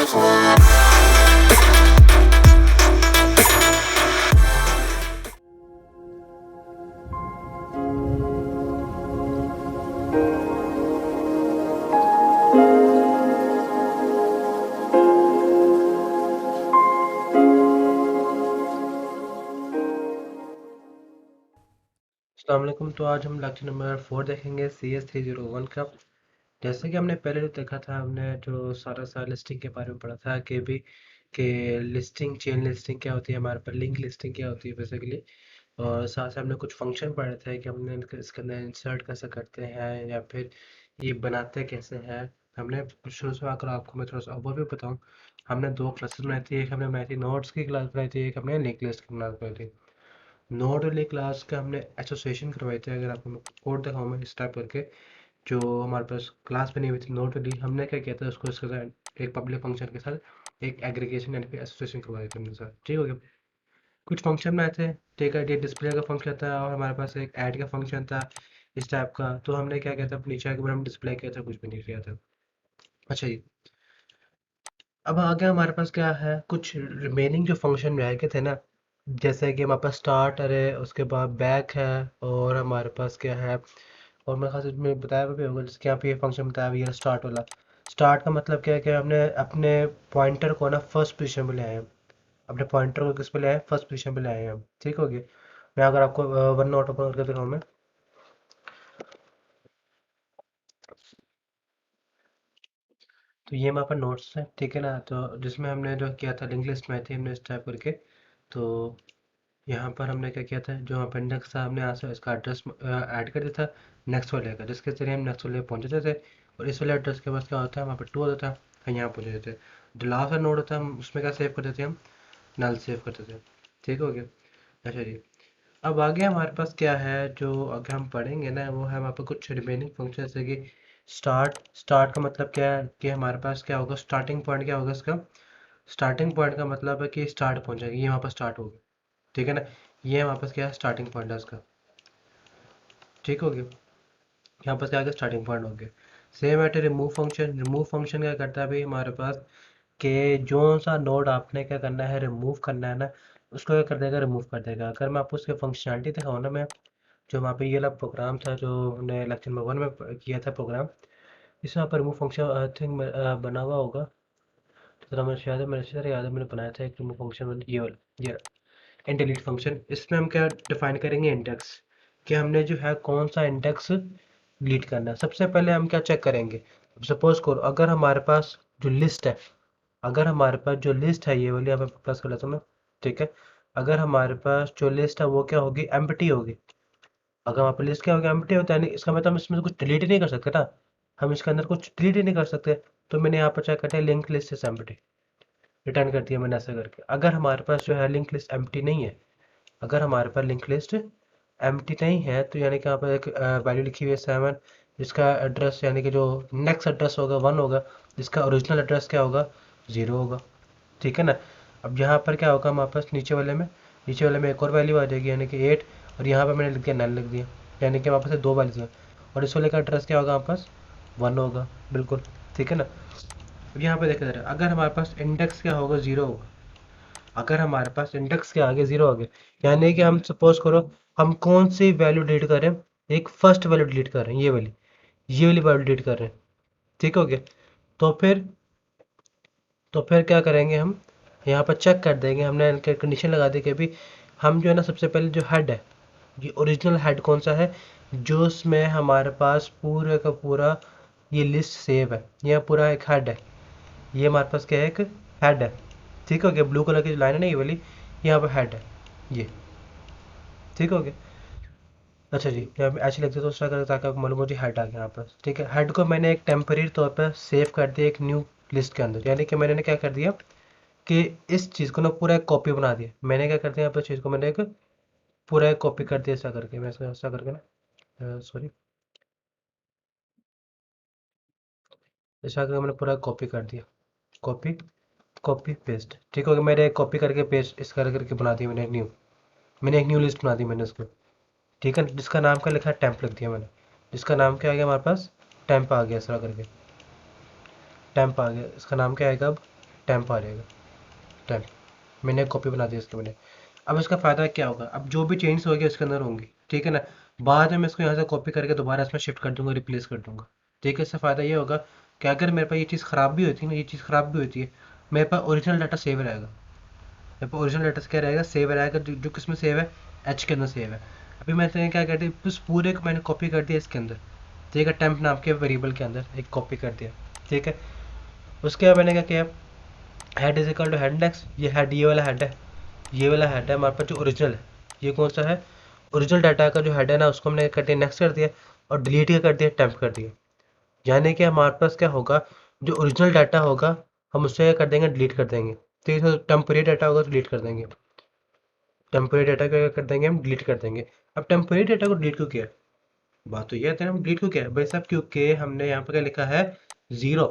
अस्सलाम वालेकुम। तो आज हम लेक्चर नंबर 4 देखेंगे CS301 का। जैसे कि हमने पहले जो देखा था, हमने जो सारा लिस्टिंग के बारे में पढ़ा था कि भी कि लिस्टिंग, चेन लिस्टिंग क्या होती है, हमारे पास लिंक लिस्टिंग क्या होती है बेसिकली। और साथ साथ हमने कुछ फंक्शन पढ़े थे कि हमने इसके अंदर इंसर्ट कैसे करते हैं या फिर ये बनाते कैसे हैं। हमने शुरू से आकर आपको मैं थोड़ा सा ओवरव्यू बताऊँ। हमने दो क्लासेस बनाई थी, एक हमने बनाई थी नोट्स की क्लास बनाई थी, एक हमने लिंक लिस्ट की क्लास बनाई थी। नोड वाली क्लास का हमने एसोसिएशन करवाए थे। अगर आपको मैं कोड दिखाऊँ मैं इस टाइप करके, जो हमारे पास क्लास बनी हुई थी नोड वाली, हमने क्या किया था उसको इसके साथ एक पब्लिक फंक्शन के साथ एक एग्रीगेशन यानी कि एसोसिएशन करवाए थे हमने साथ। ठीक हो गया। कुछ फंक्शन में आए थे, ठीक है, ये डिस्प्ले का फंक्शन था और हमारे पास एक ऐड का फंक्शन था इस टाइप का। तो हमने क्या किया था, नीचे आके हम डिस्प्ले किया था, कुछ भी नहीं किया था। अच्छा जी, अब आगे हमारे पास क्या है, कुछ रिमेनिंग जो फंक्शन रह गए थे ना, जैसे कि हमारे पास स्टार्ट अरे, उसके बाद बैक है, और हमारे पास क्या है, और मेरे ख्याल से में बताया भी होगा जिसके यहाँ पे ये फंक्शन बताया हुआ है स्टार्ट वाला। स्टार्ट का मतलब क्या है कि हमने अपने पॉइंटर को ना फर्स्ट पोजीशन पे ले आए हैं। अपने पॉइंटर को किस पे ले आए, फर्स्ट पोजीशन पे ले आए हैं हम। ठीक हो गया। मैं अगर आपको वन नोट ओपन करके दिखाऊँ मैं, तो ये हमारे पास नोट्स है, ठीक है ना। तो जिसमें हमने जो किया था लिंक लिस्ट में थी हमने इस टाइप करके। तो यहाँ पर हमने क्या किया था, जो अपेंडिक्स था हमने यहाँ से इसका एड्रेस ऐड कर दिया था नेक्स्ट वाले का, जिसके जरिए हम नेक्स्ट वाले पहुँच जाते थे। और इस वाले एड्रेस के पास क्या होता है, वहाँ पर टू होता था, हम यहाँ पहुँच जाते थे। जो लास्ट वाला नोड होता है हम उसमें क्या सेव करते थे, हम नल सेव करते थे। ठीक हो गया। अच्छा जी, अब आगे हमारे पास क्या है जो आगे हम पढ़ेंगे ना, वो है वहाँ पर कुछ रिमेनिंग फंक्शन, जैसे कि स्टार्ट। स्टार्ट का मतलब क्या है कि हमारे पास क्या होगा, स्टार्टिंग पॉइंट क्या होगा इसका। स्टार्टिंग पॉइंट का मतलब है कि स्टार्ट पहुँचेगा, ये वहाँ पर स्टार्ट होगा। ठीक है ना। ये हमारे पास क्या है, स्टार्टिंग पॉइंट है इसका। ठीक हो गया। यहाँ पर क्या आ गया, स्टार्टिंग पॉइंट हो गया। Same at remove function. Remove function क्या करता है भाई हमारे पास, कि जो सा नोड आपने क्या करना है, रिमूव करना है ना, उसको क्या कर देगा, रिमूव कर देगा। अगर मैं आपको उसकी फंक्शनलिटी दिखाऊँ ना, मैं जो वहाँ पे ये वाला प्रोग्राम था जो हमने लेक्चर नंबर 1 में किया था प्रोग्राम, इसमें यहाँ पर रिमूव फंक्शन आई थिंक बना हुआ होगा। तो जरा मेरे याद है, मेरे से याद है मैंने बनाया था एक रिमूव फंक्शन, ये वाला, ये एंड डिलीट फंक्शन। इसमें हम क्या डिफाइन करेंगे, इंडेक्स, कि हमने जो है कौन सा इंडेक्स डिलीट करना है। सबसे पहले हम क्या चेक करेंगे, सपोज करो अगर हमारे पास जो लिस्ट है, अगर हमारे पास जो लिस्ट है, ये वाली यहाँ पे प्लस कर लेता हूँ मैं। ठीक है। अगर हमारे पास जो लिस्ट है वो क्या होगी, एम्प्टी होगी। अगर वहाँ पे लिस्ट क्या होगी, एम्प्टी होता है, नहीं इसका मतलब हम इसमें से कुछ डिलीट ही नहीं कर सकते ना, हम इसके अंदर कुछ डिलीट ही नहीं कर सकते। तो मैंने यहाँ पर चेक करते हैं link list is empty, return कर दिया मैंने ऐसा करके। अगर हमारे पास जो है लिंक लिस्ट एम्प्टी नहीं है, अगर हमारे पास लिंक लिस्ट एम्प्टी नहीं है, तो यानी कि यहाँ पर एक वैल्यू लिखी हुई है 7, जिसका एड्रेस यानी कि जो नेक्स्ट एड्रेस होगा 1 होगा, जिसका ओरिजिनल एड्रेस क्या होगा, 0 होगा। ठीक है ना। अब यहाँ पर क्या होगा हमारे पास, नीचे वाले में एक और वैल्यू आ जाएगी यानी कि 8, और यहाँ पर मैंने लिख दिया नल लिख दिया, यानी कि हमारे पास दो वैल्यूज हैं। और इस वाले का एड्रेस क्या होगा हमारे पास, 1 होगा, बिल्कुल। ठीक है ना। अब यहाँ पे देखा जा रहा है, अगर हमारे पास इंडेक्स क्या होगा, 0 होगा। अगर हमारे पास इंडेक्स के आगे 0 आ गए, यानी कि हम सपोज करो हम कौन सी वैल्यू डिलीट कर रहे हैं, एक फर्स्ट वैल्यू डिलीट कर रहे हैं, ये वाली वैल्यू डिलीट कर रहे हैं। ठीक हो गया। तो फिर तो फिर क्या करेंगे, हम यहाँ पर चेक कर देंगे, हमने इनके कंडीशन लगा दी कि अभी हम जो है ना, सबसे पहले जो हेड है, ये ओरिजिनल हेड कौन सा है, जो उसमें हमारे पास पूरे का पूरा ये लिस्ट सेव है, यह पूरा एक हेड है, ये हमारे पास क्या है, एक हेड है। ठीक हो गया। ब्लू कलर की जो लाइन है ना, ये वाली, यहाँ पर हेड है ये। ठीक हो गया। अच्छा जी, यहाँ पे ऐसे लिखते तो उसका करें ताकि आपको मालूम हो जी हेड आ गया यहाँ पर। ठीक है। हेड को मैंने एक टेम्परेरी तौर पर सेव कर दिया एक न्यू लिस्ट के अंदर, यानी कि मैंने क्या कर दिया कि इस चीज़ को ना पूरा एक कॉपी बना दिया। मैंने क्या कर दिया, यहाँ पर चीज़ को मैंने एक पूरा एक कॉपी कर दिया, ऐसा करके मैं ऐसा करके ना, सॉरी, ऐसा करके मैंने पूरा कॉपी कर दिया। Copy, copy paste. ठीक हो गया। मैंने एक कॉपी करके पेस्ट इस करके बना दी, मैंने एक न्यू लिस्ट बना दी मैंने उसको। ठीक है। जिसका नाम क्या लिखा है, टेम्प लिख दिया मैंने। जिसका नाम क्या आ गया हमारे पास, टेम्प आ गया, इस तरह करके टेम्प आ गया। इसका नाम क्या आएगा अब, टेम्प आ जाएगा, टेम्प। मैंने एक कॉपी बना दी इसकी मैंने। अब इसका फ़ायदा क्या होगा, अब जो भी चेंज होगी इसके अंदर होंगी, ठीक है ना। बाद में मैं इसको यहाँ से कॉपी करके दोबारा इसमें शिफ्ट कर दूंगा, रिप्लेस कर दूंगा। ठीक है, इससे फ़ायदा ये होगा कि अगर मेरे पास ये चीज़ ख़राब भी होती है ना, ये चीज़ ख़राब भी होती है, मेरे पास ओरिजिनल डाटा सेव रहेगा। मेरे पास ओरिजिनल डाटा क्या रहेगा, सेव रहेगा, जो किस में सेव है, एच के अंदर सेव है। अभी मैंने क्या कर दिया, उस पूरे को मैंने कॉपी कर दिया इसके अंदर, ठीक है, टेम्प नाम के वेरिएबल के अंदर एक कॉपी कर दिया। ठीक है, उसके बाद मैंने क्या किया, head is equal to head next, ये हेड, ये वाला हेड है, ये वाला हेड है हमारे पास जो ओरिजिनल है। ये कौन सा है, ओरिजिनल डाटा का जो हेड है ना, उसको हमने कर दिया नेक्स्ट कर दिया, और डिलीट कर दिया, टेम्प कर दिया। यानी कि हमारे पास क्या होगा, जो ओरिजिनल डाटा होगा हम उससे क्या कर देंगे, डिलीट कर देंगे। तो ये टेम्परेरी डाटा होगा तो डिलीट कर देंगे, टेम्परेरी डाटा को क्या कर देंगे, हम डिलीट कर देंगे। अब टेम्परेरी डाटा को डिलीट क्यों किया, बात तो ये है हम डिलीट क्यों किया भाई साहब, क्योंकि हमने यहाँ पे क्या लिखा है, जीरो।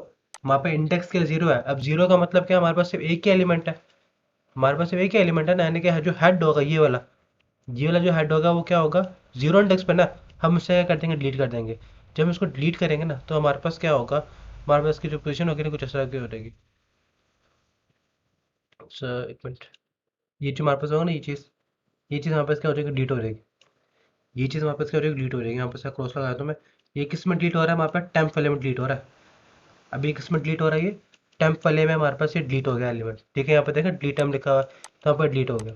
वहाँ पे इंडेक्स के जीरो है। अब जीरो का मतलब क्या, हमारे पास सिर्फ एक ही एलिमेंट है, हमारे पास सिर्फ एक ही एलिमेंट है ना, यानी कि जो हेड होगा ये वाला जो हेड होगा वो क्या होगा, जीरो इंडेक्स पे ना। हम उससे क्या कर देंगे, डिलीट कर देंगे। जब हम इसको डिलीट करेंगे ना, तो हमारे पास क्या होगा, हमारे पास की जो पोजीशन होगी ना, कुछ इस तरह की हो जाएगी। सर एक मिनट, ये जो हमारे पास होगा ना, ये चीज़ हमारे पास क्या हो जाएगी, डिलीट हो जाएगी। ये चीज़ हमारे पास क्या हो जाएगी, डिलीट हो जाएगी। यहाँ पर क्रॉस लगाया तो मैं, ये किस में डिलीट हो रहा है, हमारे पास टेम्प वाले में डिलीट हो रहा है। अभी किस में डिलीट हो रहा है, ये टेम्प वाले में हमारे पास ये डिलीट हो गया एलिमेंट। ठीक है, यहाँ पे देखा डिलीट टेम्प लिखा हुआ है, तो यहाँ पर डिलीट हो गया।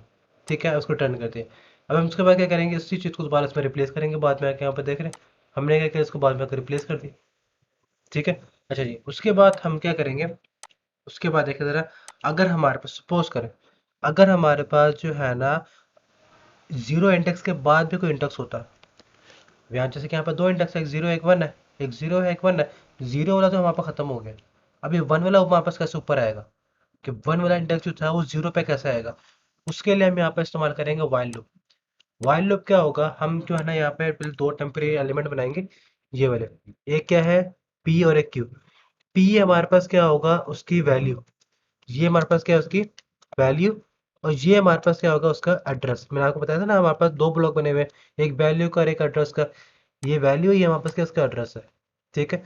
ठीक है, उसको टर्न करते हैं। अब हम उसके बाद क्या करेंगे, इसी चीज़ को दोबारा इसमें रिप्लेस करेंगे। बाद में आके यहाँ पर देख रहे हैं, हमने क्या किया, इसको बाद में आकर रिप्लेस कर दी। ठीक है, अच्छा जी, उसके बाद हम क्या करेंगे, उसके बाद देखिए ज़रा, अगर हमारे पास सपोज करें, अगर हमारे पास जो है ना, जीरो इंडेक्स के बाद भी कोई इंडेक्स होता, यहाँ जैसे कि यहाँ पर दो इंडेक्स है, एक जीरो एक वन है, एक जीरो है एक वन है। जीरो वाला तो हमारे पास खत्म हो गया। अभी वन वाला हमारे पास कैसे ऊपर आएगा, कि वन वाला इंडेक्स जो था वो जीरो पे कैसे आएगा। उसके लिए हम यहाँ पे इस्तेमाल करेंगे वाइल लूप। वाइल लूप क्या होगा, हम जो है ना यहाँ पे पहले दो टेम्परेरी एलिमेंट बनाएंगे, ये वाले। एक क्या है, पी, और एक क्यू। पी हमारे पास क्या होगा, उसकी वैल्यू, ये हमारे पास क्या है, उसकी वैल्यू। और ये हमारे पास क्या होगा, उसका एड्रेस। मैंने आपको बताया था ना, हमारे पास दो ब्लॉक बने हुए हैं, एक वैल्यू का और एक एड्रेस का। ये वैल्यू, ये हमारे पास क्या, उसका एड्रेस है। ठीक है,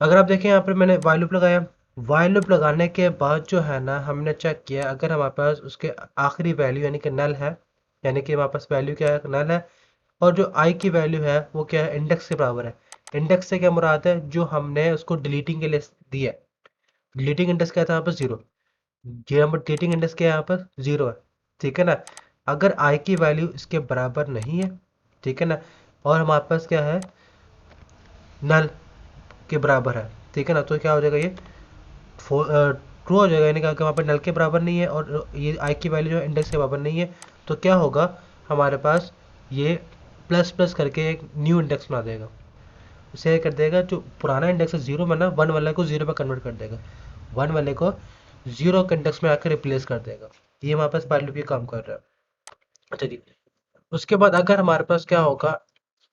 अगर आप देखें यहाँ पर मैंने वाइल लूप लगाया, वाइल लूप लगाने के बाद जो है ना, हमने चेक किया, अगर हमारे पास उसके आखिरी वैल्यू यानी कि नल है, यानी कि हमारे पास वैल्यू क्या है, नल है, और जो आई की वैल्यू है वो क्या है, इंडेक्स के बराबर है। इंडेक्स से क्या मुराद है, जो हमने उसको डिलीटिंग के लिए दिया है। डिलीटिंग इंडेक्स क्या था यहाँ पर, जीरो। ये नंबर डिलीटिंग इंडेक्स क्या है, यहाँ पर जीरो है। ठीक है ना, अगर आई की वैल्यू इसके बराबर नहीं है, ठीक है ना, और हमारे पास क्या है, नल के बराबर है, ठीक है ना, तो क्या हो जाएगा, ये ट्रू हो जाएगा। यानी कि अगर वहाँ पर नल के बराबर नहीं है और ये आई की वैल्यू जो इंडेक्स के बराबर नहीं है, तो क्या होगा, हमारे पास ये प्लस प्लस करके एक न्यू इंडेक्स बना देगा। उसे कर देगा, जो पुराना इंडेक्स है जीरो में ना, वन वाले को जीरो पे कन्वर्ट कर देगा, वन वाले को जीरो के इंडेक्स में आकर रिप्लेस कर देगा। ये हमारे पास पाइल भी काम कर रहा है। अच्छा जी, उसके बाद अगर हमारे पास क्या होगा,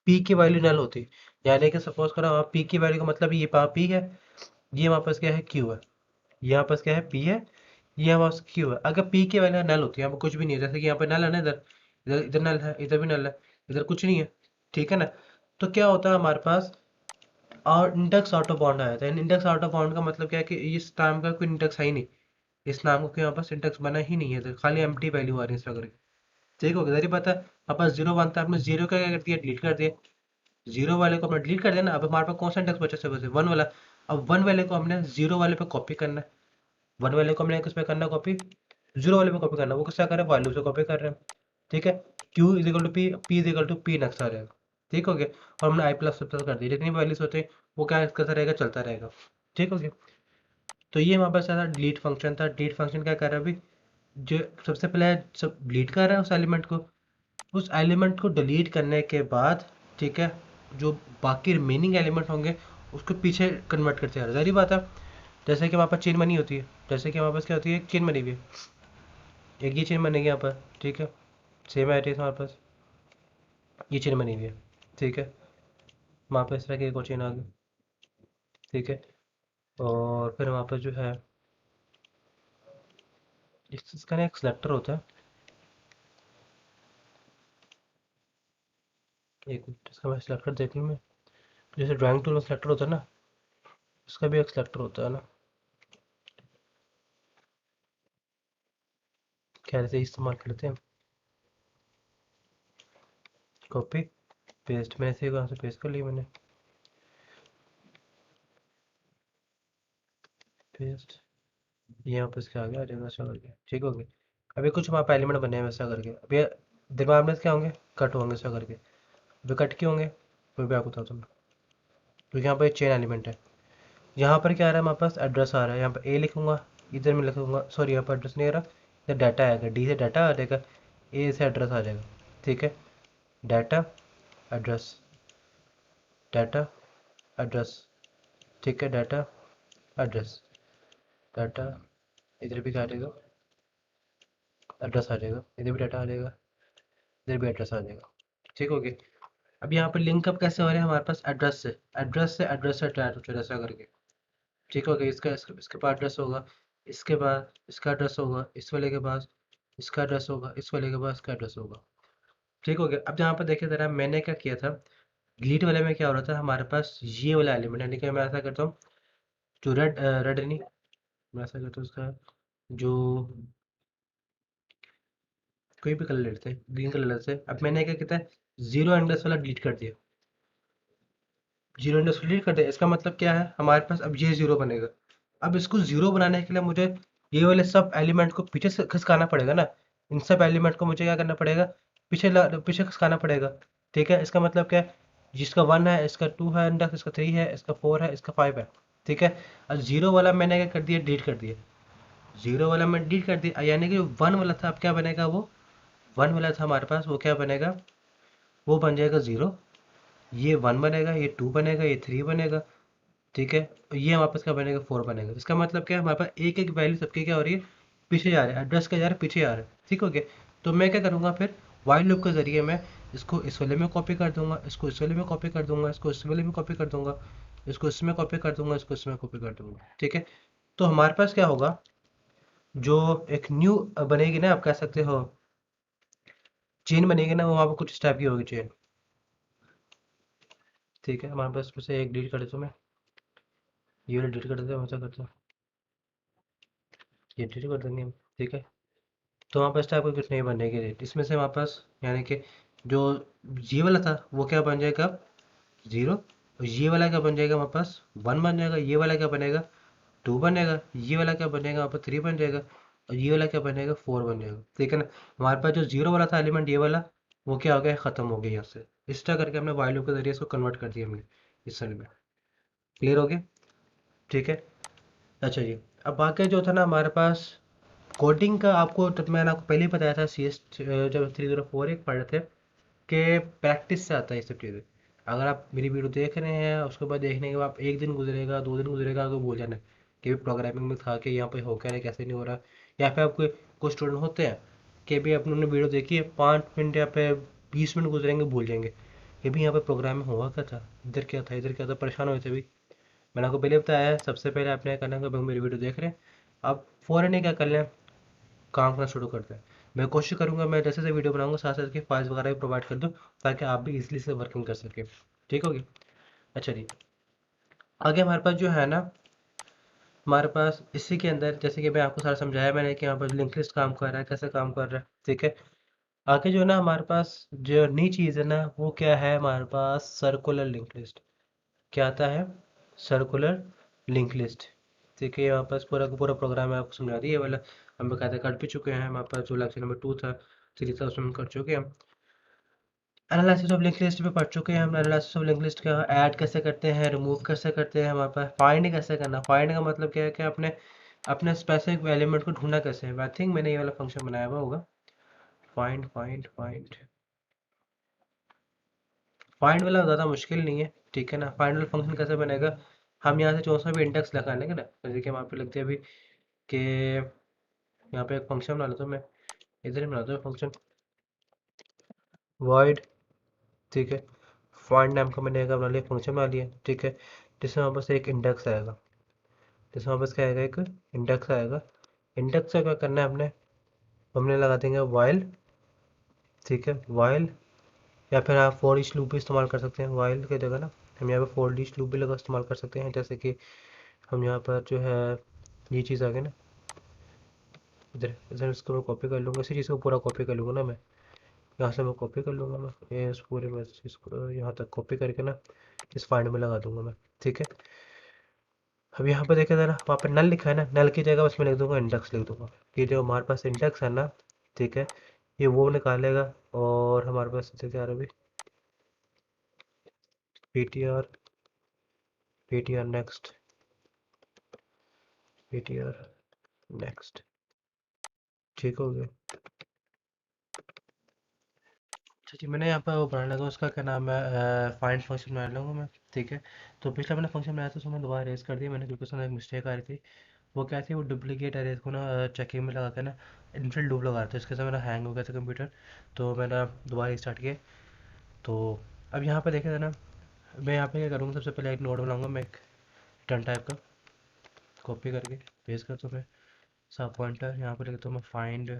पी की वैल्यू नल होती, यानी कि सपोज करो, हाँ पी की वैल्यू का मतलब ये पी है, ये हमारे पास क्या है, क्यू है। ये यहाँ पास क्या है, पी है, ये हमारे पास क्यू है। अगर पी की वैल्यू नल होती है, यहाँ पर कुछ भी नहीं है, जैसे कि यहाँ पे नल है ना, इधर इधर इधर नल है, इधर भी नल है, इधर कुछ नहीं है। ठीक है ना, तो क्या होता है हमारे पास, और इंडेक्स आउट ऑफ बाउंड आया था। इंडेक्स आउट ऑफ बाउंड का मतलब क्या है, कि इस नाम का कोई इंडेक्स है ही नहीं, इस नाम को यहाँ पास इंडेक्स बना ही नहीं है, तो खाली एम्प्टी वैल्यू आ रही है इस वगैरह। ठीक हो गया, जरिए पता है, हमारे पास जीरो वन था, आपने जीरो का क्या कर दिया, डिलीट कर दिया। जीरो वाले को हमने डिलीट कर दिया ना, अब हमारे पास कौन सा इंडेक्स बचा, से बचे वन वाला। अब वन वाले को हमने जीरो वाले पे कॉपी करना है, वन वाले को हमने किस पे करना है कॉपी, जीरो वाले पे कॉपी करना है। वो किससे कर रहे हैं, वैल्यू से कॉपी कर रहे हैं। ठीक है, Q is equal to P, P is equal to P next आ जाएगा। ठीक हो गया, और हमने आई प्लस प्लस कर दिया, जितनी वैल्यूज होते हैं वो क्या करता रहेगा, चलता रहेगा। ठीक हो गया, तो ये हमारे पास था डिलीट फंक्शन था। डिलीट फंक्शन क्या कर रहा है अभी, जो सबसे पहले सब डिलीट कर रहा है उस एलिमेंट को। उस एलिमेंट को डिलीट करने के बाद, ठीक है, जो बाकी रिमेनिंग एलिमेंट होंगे उसको पीछे कन्वर्ट करते हैं। जारी बात है, जैसे कि हमारे पास चेन मनी होती है, जैसे कि हमारे पास क्या होती है, एक चेन मनी भी है, एक ये चेन बनेगी यहाँ पर। ठीक है, सेम एड्रेस हमारे पास, ये चेन बनी हुई है। ठीक है, वहाँ पर इस तरह की एक और चेन आ गई। ठीक है, और फिर वहाँ पर जो है, इसका ना एक सेलेक्टर होता है, एक मिनट इसका मैं सेलेक्टर देख लूँ मैं। जैसे ड्राइंग टूल में सेलेक्टर होता है ना, इसका भी एक सेलेक्टर होता है ना। कैसे इस्तेमाल करते हैं, कॉपी पेस्ट। मैं इसे कहाँ से पेस्ट कर लिया मैंने, पेस्ट, यहाँ पे इसके आगे आ जाएगा ऐसा करके, ठीक हो गया। अभी कुछ वहाँ पे एलिमेंट बने हैं वैसा करके, अभी दिमाग में क्या होंगे, कट होंगे ऐसा करके। अभी कट क्यों होंगे, वो भी आपको बताता हूँ। क्योंकि यहाँ पर चेन एलिमेंट है। यहाँ पर क्या आ रहा है हमारे पास, एड्रेस आ रहा है, यहाँ पर ए लिखूंगा, इधर मैं लिखूंगा, सॉरी यहाँ पर एड्रेस नहीं आ रहा, इधर डाटा आएगा, डी से डाटा आ जाएगा, ए से एड्रेस आ जाएगा, ठीक है। डाटा एड्रेस, डाटा एड्रेस, ठीक है, डाटा एड्रेस, डाटा, इधर भी क्या आ जाएगा, एड्रेस आ जाएगा, इधर भी डाटा आ जाएगा, इधर भी एड्रेस आ जाएगा, ठीक हो गया। अब यहाँ पर लिंक अप कैसे हो रहे हैं हमारे पास, एड्रेस से, एड्रेस से एड्रेस से अटैच ऐसा करके, ठीक हो गया। इसके पास एड्रेस होगा, इसके बाद इसका एड्रेस होगा, इस वाले के पास इसका एड्रेस होगा, इस वाले के पास इसका एड्रेस होगा, ठीक हो गया। अब यहाँ पर देखिए ज़रा, मैंने क्या किया था, डिलीट वाले में क्या हो रहा था हमारे पास, ये वाला एलिमेंट, यानी कि मैं ऐसा करता हूँ, जो रेड नहीं, मैं ऐसा करता हूँ उसका, जो कोई भी कलर लेते हैं, ग्रीन कलर से। अब मैंने क्या किया था, जीरो इंडेक्स वाला डिलीट कर दिया, जीरो इंडेक्स डिलीट कर दिया। इसका मतलब क्या है, हमारे पास अब ये जीरो बनेगा। अब इसको जीरो बनाने के लिए मुझे ये वाले सब एलिमेंट को पीछे से खिसकाना पड़ेगा ना, इन सब एलिमेंट को मुझे क्या करना पड़ेगा, पीछे खिसकाना पड़ेगा, ठीक है। इसका मतलब क्या है, जिसका वन है, इसका टू है इंडेक्स, इसका थ्री है, इसका फोर है, इसका फाइव है, ठीक है। अब जीरो वाला मैंने क्या कर दिया, डिलीट कर दिया, जीरो वाला मैं डिलीट कर दिया, यानी कि वन वाला था, अब क्या बनेगा, वो वन वाला था हमारे पास, वो क्या बनेगा, वो बन जाएगा जीरो, ये वन बनेगा, ये टू बनेगा, ये थ्री बनेगा, ठीक है। और ये हमारे पास क्या बनेगा, फोर बनेगा। इसका मतलब क्या है, हमारे पास एक एक वैल्यू सबकी क्या हो रही है, पीछे जा रहा है, एड्रेस क्या जा रहा है, पीछे आ रहा है, ठीक हो गया। तो मैं क्या करूँगा फिर, वाइल लूप के जरिए मैं इसको इस वाले में कॉपी कर दूंगा, इसको इस वाले में कॉपी कर दूंगा, इसको इस वाले में कॉपी कर दूंगा, इसको इसमें कॉपी कर दूंगा, इसको इसमें कॉपी कर दूंगा, ठीक है। तो हमारे पास क्या होगा, जो एक न्यू बनेगी ना, आप कह सकते हो चेन बनेगी ना, वो वहाँ पर कुछ इस टाइप की होगी चेन, ठीक है। हमारे पास इसमें से एक डिलीट कर देता हूँ मैं, ये वाला डिलीट कर देता हूँ, ऐसा करता हूँ, ये डिलीट कर देंगे हम, ठीक है। तो वहाँ पर इस टाइप का कुछ नहीं बनेगी रेट इसमें से हमारे पास, यानी कि जो ये वाला था वो क्या बन जाएगा, जीरो, और ये वाला क्या बन जाएगा हमारे पास, वन बन जाएगा, ये वाला क्या बनेगा, टू बनेगा, ये वाला क्या बनेगा वहाँ पर, थ्री बन जाएगा, और ये वाला क्या बनेगा, फोर बन जाएगा, ठीक है ना। हमारे पास जो जीरो वाला था एलिमेंट, ये वाला, वो क्या हो गया, ख़त्म हो गया यहाँ से। इस तरह करके हमने वाइल लूप के जरिए इसको कन्वर्ट कर दिया हमने इस सेल में, क्लियर हो गया, ठीक है। अच्छा जी, अब बाकी जो था ना हमारे पास कोडिंग का, आपको तो मैंने आपको पहले ही बताया था, सी एस जब 304 एक पढ़े थे, कि प्रैक्टिस से आता है ये सब चीज़ें। अगर आप मेरी वीडियो देख रहे हैं, उसके बाद देखने के बाद एक दिन गुजरेगा, दो दिन गुजरेगा, तो भूल जाना कि भी प्रोग्रामिंग में था, कि यहाँ पे हो क्या रहा है, कैसे नहीं हो रहा। या फिर आपके कुछ स्टूडेंट होते हैं कि भी अपने वीडियो देखी है, 5 मिनट या फिर 20 मिनट गुजरेंगे, भूल जाएंगे कि भी यहाँ पे प्रोग्रामिंग हुआ क्या था, इधर क्या था, इधर क्या था, परेशान हुए थे भी। मैंने आपको पहले बताया है, सबसे पहले आपने क्या करना है, कि मेरी वीडियो देख रहे हैं, आप फ़ौरन ही क्या कर लें, काम करना शुरू करते हैं। मैं कोशिश करूंगा, मैं जैसे जैसे वीडियो बनाऊंगा साथ साथ उसकी फाइल्स वगैरह भी प्रोवाइड कर दूँ, ताकि आप भी इजीली से वर्किंग कर सकें, ठीक होगी। अच्छा जी, आगे हमारे पास जो है ना, हमारे पास इसी के अंदर, जैसे कि मैं आपको सारा समझाया मैंने, कि यहाँ पर लिंक लिस्ट काम कर रहा है, कैसे काम कर रहा है, ठीक है। आगे जो है ना हमारे पास, जो नई चीज़ है ना, वो क्या है, हमारे पास सर्कुलर लिंक लिस्ट। क्या आता है, सर्कुलर लिंक लिस्ट, ठीक है। यहाँ पास पूरा का पूरा प्रोग्राम है, आपको समझा दिया, ये वाला हम बकायदा कर भी चुके हैं। हमारे पास जो लेक्चर नंबर 2 था, 3 था, उसमें हम कर चुके हैं। एनालिसिस ऑफ लिंक लिस्ट पे पढ़ चुके हैं हम, एनालिसिस ऑफ लिंक लिस्ट का ऐड कैसे करते हैं, रिमूव कैसे करते हैं, हमारे पास फाइंड कैसे करना। फाइंड का मतलब क्या है, कि अपने अपने स्पेसिफिक एलिमेंट को ढूंढना कैसे है। आई थिंक मैंने ये वाला फंक्शन बनाया हुआ होगा, फाइंड फाइंड फाइंड। फाइंड वाला ज़्यादा मुश्किल नहीं है, ठीक है ना। फाइंड वाला फंक्शन कैसे बनेगा, हम यहाँ से जो सा भी इंडेक्स लगा लेंगे ना, जैसे कि वहाँ पे लिखते हैं अभी, कि यहाँ पे एक फंक्शन बना लेता हूँ मैं, इधर ही बनाता हूँ फंक्शन, void, ठीक है। फाइंड नाम का मैंने एक बना लिया, फंक्शन बना लिया, ठीक है। जिसमें हमारे पास एक इंडेक्स आएगा, जिसमें हमारे पास क्या आएगा, एक इंडेक्स आएगा। इंडेक्स से क्या करना है हमने, हमने लगा देंगे वाइल, ठीक है, वाइल। या फिर आप फॉर ईच लूप भी इस्तेमाल कर सकते हैं वाइल की जगह ना, हम यहाँ पे फॉर ईच लूप भी लगा इस्तेमाल कर सकते हैं। जैसे कि हम यहाँ पर जो है, ये चीज़ आ गई ना, इधर इधर इसको मैं कॉपी कर लूँगा, इसी चीज़ को पूरा कॉपी कर लूँगा ना मैं, यहाँ से मैं कॉपी कर लूँगा मैं, ये इस पूरे में इसको यहाँ तक कॉपी करके ना इस फाइंड में लगा दूंगा मैं। ठीक है, अब यहाँ पे देखा जरा, वहाँ पे नल लिखा है ना, नल की जगह बस मैं लिख दूंगा इंडेक्स लिख दूंगा, कि जो हमारे पास इंडेक्स है ना, ठीक है, ये वो निकालेगा। और हमारे पास देखिए यार अभी ptr ptr next ptr next, ठीक हो गया। अच्छा जी, मैंने यहाँ पर वो बनाने लगा, उसका क्या नाम है, फाइंड फंक्शन बना लूँगा मैं। ठीक है, तो पिछला मैंने फंक्शन बनाया था, उसको मैं दोबारा रेज कर दिया मैंने, क्योंकि उसमें एक मिस्टेक आ रही थी। वो क्या थी, वो डुप्लीकेट अरेज को ना चेकिंग में लगा के ना इनफिल डुप लगा रहा था, इसके साथ मेरा हैंग हो गया था कंप्यूटर, तो मैंने दोबारा स्टार्ट किया। तो अब यहाँ पे देखा था ना, मैं यहाँ पे क्या करूँगा, सबसे पहले एक नोड बनाऊंगा मैं, एक रिटर्न टाइप का, कॉपी करके पेस्ट कर दूँ मैं, सब पॉइंटर यहाँ पे लिखता हूँ मैं, फाइंड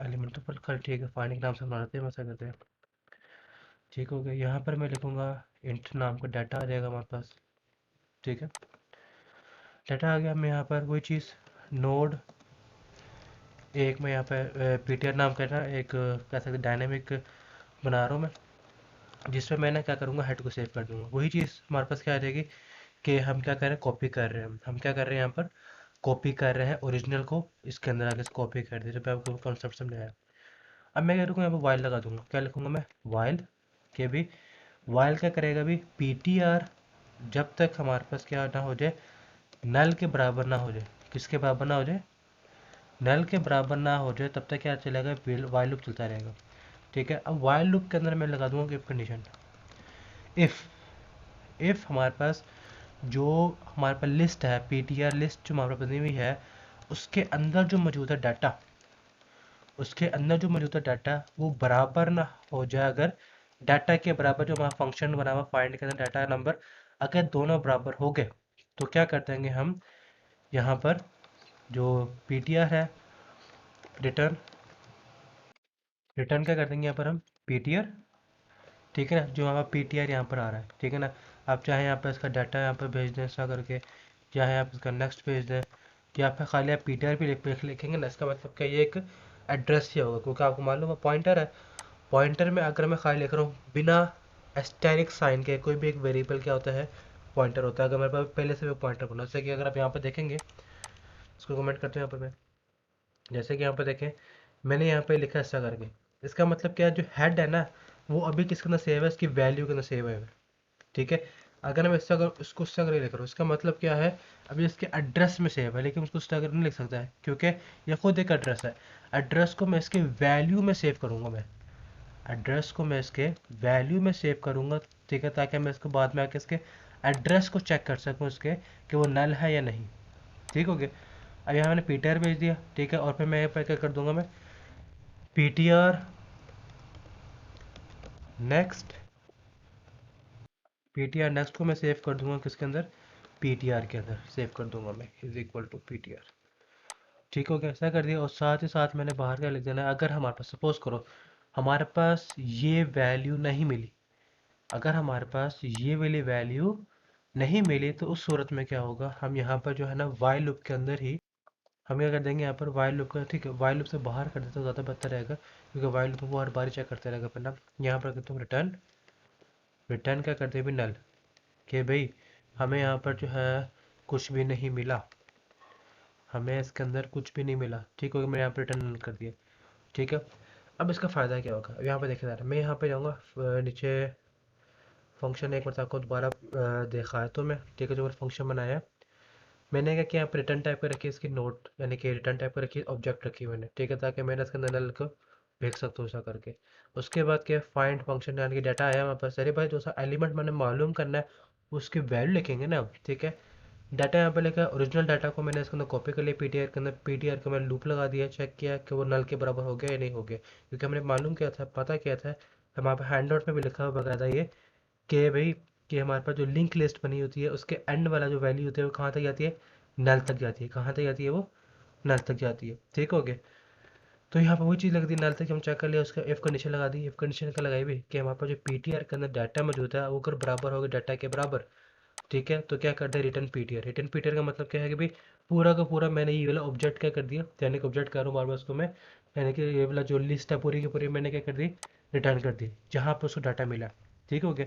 एलिमेंट, तो पर खैर ठीक है, फाइंड के नाम से बना लेते हैं, वैसा करते हैं। ठीक हो गया, यहाँ पर मैं लिखूँगा इंट नाम का डाटा आ जाएगा हमारे पास। ठीक है, डाटा आ गया, मैं यहाँ पर वही चीज़ नोड, एक मैं यहाँ पे पीटीआर नाम का ना एक कह सकते डायनेमिक बना रहा हूँ मैं, जिसमें मैं ना क्या करूँगा, हेड को सेव कर दूँगा। वही चीज़ हमारे पास क्या आ जाएगी, कि हम क्या कर रहे हैं, कॉपी कर रहे हैं, हम क्या कर रहे हैं यहाँ पर, कॉपी कर रहे हैं ओरिजिनल को, इसके अंदर आके कॉपी कर दिया, जब आपको कॉन्सेप्ट समझाया। अब मैं क्या करूँगा, यहाँ पर वाइल लगा दूंगा, क्या लिखूँगा मैं, वाइल के भी, वाइल क्या करेगा भी, पीटीआर जब तक हमारे पास क्या ना हो जाए, नल के बराबर ना हो जाए, किसके बराबर ना हो जाए, नल के बराबर ना हो जाए, तब तक क्या चलेगा, वाइल लूप चलता रहेगा। ठीक है, अब वाइल लूप के अंदर मैं लगा दूंगा इफ कंडीशन, इफ इफ हमारे पास जो हमारे पास लिस्ट है, पीटीआर लिस्ट जो हमारे पास बनी हुई है, उसके अंदर जो मौजूदा डाटा, उसके अंदर जो मौजूदा डाटा वो बराबर ना हो जाए, अगर डाटा के बराबर जो हमारा फंक्शन बना हुआ फाइंड के अंदर डाटा नंबर, अगर दोनों बराबर हो गए, तो क्या कर देंगे हम, यहाँ पर जो पीटीआर है, रिटर्न, रिटर्न क्या कर देंगे यहाँ पर हम, पीटीआर, ठीक है ना, जो हमारा पीटीआर यहाँ पर आ रहा है, ठीक है ना। आप चाहे यहाँ पर इसका डाटा यहाँ पर भेज दें ऐसा करके, चाहे आप इसका नेक्स्ट भेज दें, या फिर खाली आप पीटीआर भी लिखेंगे ना, इसका मतलब क्या, ये एक एड्रेस ही होगा, क्योंकि आपको मालूम है पॉइंटर है, पॉइंटर में अगर मैं खाली लिख रहा हूँ बिना एस्टेरिक साइन के, कोई भी एक वेरिएबल क्या होता है, पॉइंटर होता है। अगर मेरे पास पहले से भी पॉइंटर बना, जैसे कि अगर आप यहाँ पर देखेंगे, इसको कमेंट करते हैं यहाँ पर मैं, जैसे कि यहाँ पे देखें, मैंने यहाँ पे लिखा ऐसा करके, इसका मतलब क्या है, जो हेड है ना, वो अभी किसके अंदर सेव है, इसकी वैल्यू के अंदर सेव है। ठीक है, अगर मैं इससे अगर उसको उससे अगर लिख रहा हूँ, इसका मतलब क्या है, अभी इसके एड्रेस में सेव है, लेकिन उसको उससे अगर नहीं लिख सकता है, क्योंकि ये खुद एक एड्रेस है। एड्रेस को मैं इसके वैल्यू में सेव करूँगा मैं, एड्रेस को मैं इसके वैल्यू में सेव करूँगा। ठीक है, ताकि मैं इसको बाद में आके इसके एड्रेस को चेक कर सकूँ इसके, कि वो नल है या नहीं। ठीक हो गया, अब यहाँ मैंने पीटीआर भेज दिया। ठीक है, और फिर मैं यहाँ पर क्या कर दूंगा, मैं पीटीआर नेक्स्ट, पीटीआर नेक्स्ट को मैं सेव कर दूंगा किसके अंदर, पीटीआर के अंदर सेव कर दूंगा मैं, इज इक्वल टू पीटीआर। ठीक हो गया, ऐसा कर दिया, और साथ ही साथ मैंने बाहर क्या लिख देना है, अगर हमारे पास सपोज करो हमारे पास ये वैल्यू नहीं मिली, अगर हमारे पास ये वाली वैल्यू नहीं मिली, तो उस सूरत में क्या होगा, हम यहाँ पर जो है ना वाइल लूप के अंदर ही हम क्या कर देंगे, यहाँ पर वाइल लूप का, ठीक है, वाइल लूप से बाहर कर देते तो ज़्यादा बेहतर रहेगा, क्योंकि वाइल लूप वो हर बार चेक करते रहेगा। पर ना यहाँ पर करता हूँ रिटर्न, रिटर्न क्या करते हैं भी, नल, कि भाई हमें यहाँ पर जो है कुछ भी नहीं मिला, हमें इसके अंदर कुछ भी नहीं मिला। ठीक हो गया, मैंने यहाँ पर रिटर्न नल कर दिया। ठीक है, अब इसका फ़ायदा क्या होगा, अब यहाँ पर देखा जा रहा है, मैं यहाँ पे जाऊँगा नीचे फंक्शन, एक बार आपको दोबारा देखा है तो मैं, ठीक है, जो फंक्शन बनाया है मैंने, क्या किया, यहाँ पर रिटर्न टाइप कर रखी है इसकी नोट, यानी कि रिटर्न टाइप कर रखी है, ऑब्जेक्ट रखी है मैंने। ठीक है, ताकि मैंने इसके अंदर नल को भेज सकता हूँ ऐसा करके। उसके बाद क्या, फाइंड फंक्शन, यानी कि डाटा आया हमारे पास, अरे भाई जो सा एलिमेंट मैंने मालूम करना है उसकी वैल्यू लिखेंगे ना अब। ठीक है, डाटा यहाँ पे लिखा है, ओरिजिनल डाटा को मैंने इसके अंदर कॉपी कर लिया पीटीआर के अंदर, पीटीआर को मैंने लूप लगा दिया, चेक किया कि वो नल के बराबर हो गया या नहीं हो गया, क्योंकि हमने मालूम किया था, पता किया था, हमारे पे हैंड आउट में भी लिखा हुआ बकायदा ये, कि भाई कि हमारे पास जो लिंक लिस्ट बनी होती है, उसके एंड वाला जो वैल्यू होती है वो कहाँ तक जाती है, नल तक जाती है। कहाँ तक जाती है वो, नल तक जाती है। ठीक हो गया, तो यहाँ पर वही चीज़ लग दी, नल तक हम चेक कर लिया, उसका एफ कंडीशन लगा दी। एफ कंडीशन का लगाई भी कि हमारे पास जो पीटीआर के अंदर डाटा मौजूद है वो अगर बराबर होगा डाटा के बराबर, ठीक है, तो क्या करते हैं रिटर्न पीटीआर। रिटर्न पीटीआर का मतलब क्या है कि भाई पूरा का पूरा मैंने ये वाला ऑब्जेक्ट क्या कर दिया, यानी कि ऑब्जेक्ट कर रहा हूँ बार बार उसको मैं, यानी कि ये वाला जो लिस्ट है पूरी की पूरी मैंने क्या कर दी, रिटर्न कर दी जहाँ पर उसको डाटा मिला। ठीक हो गया।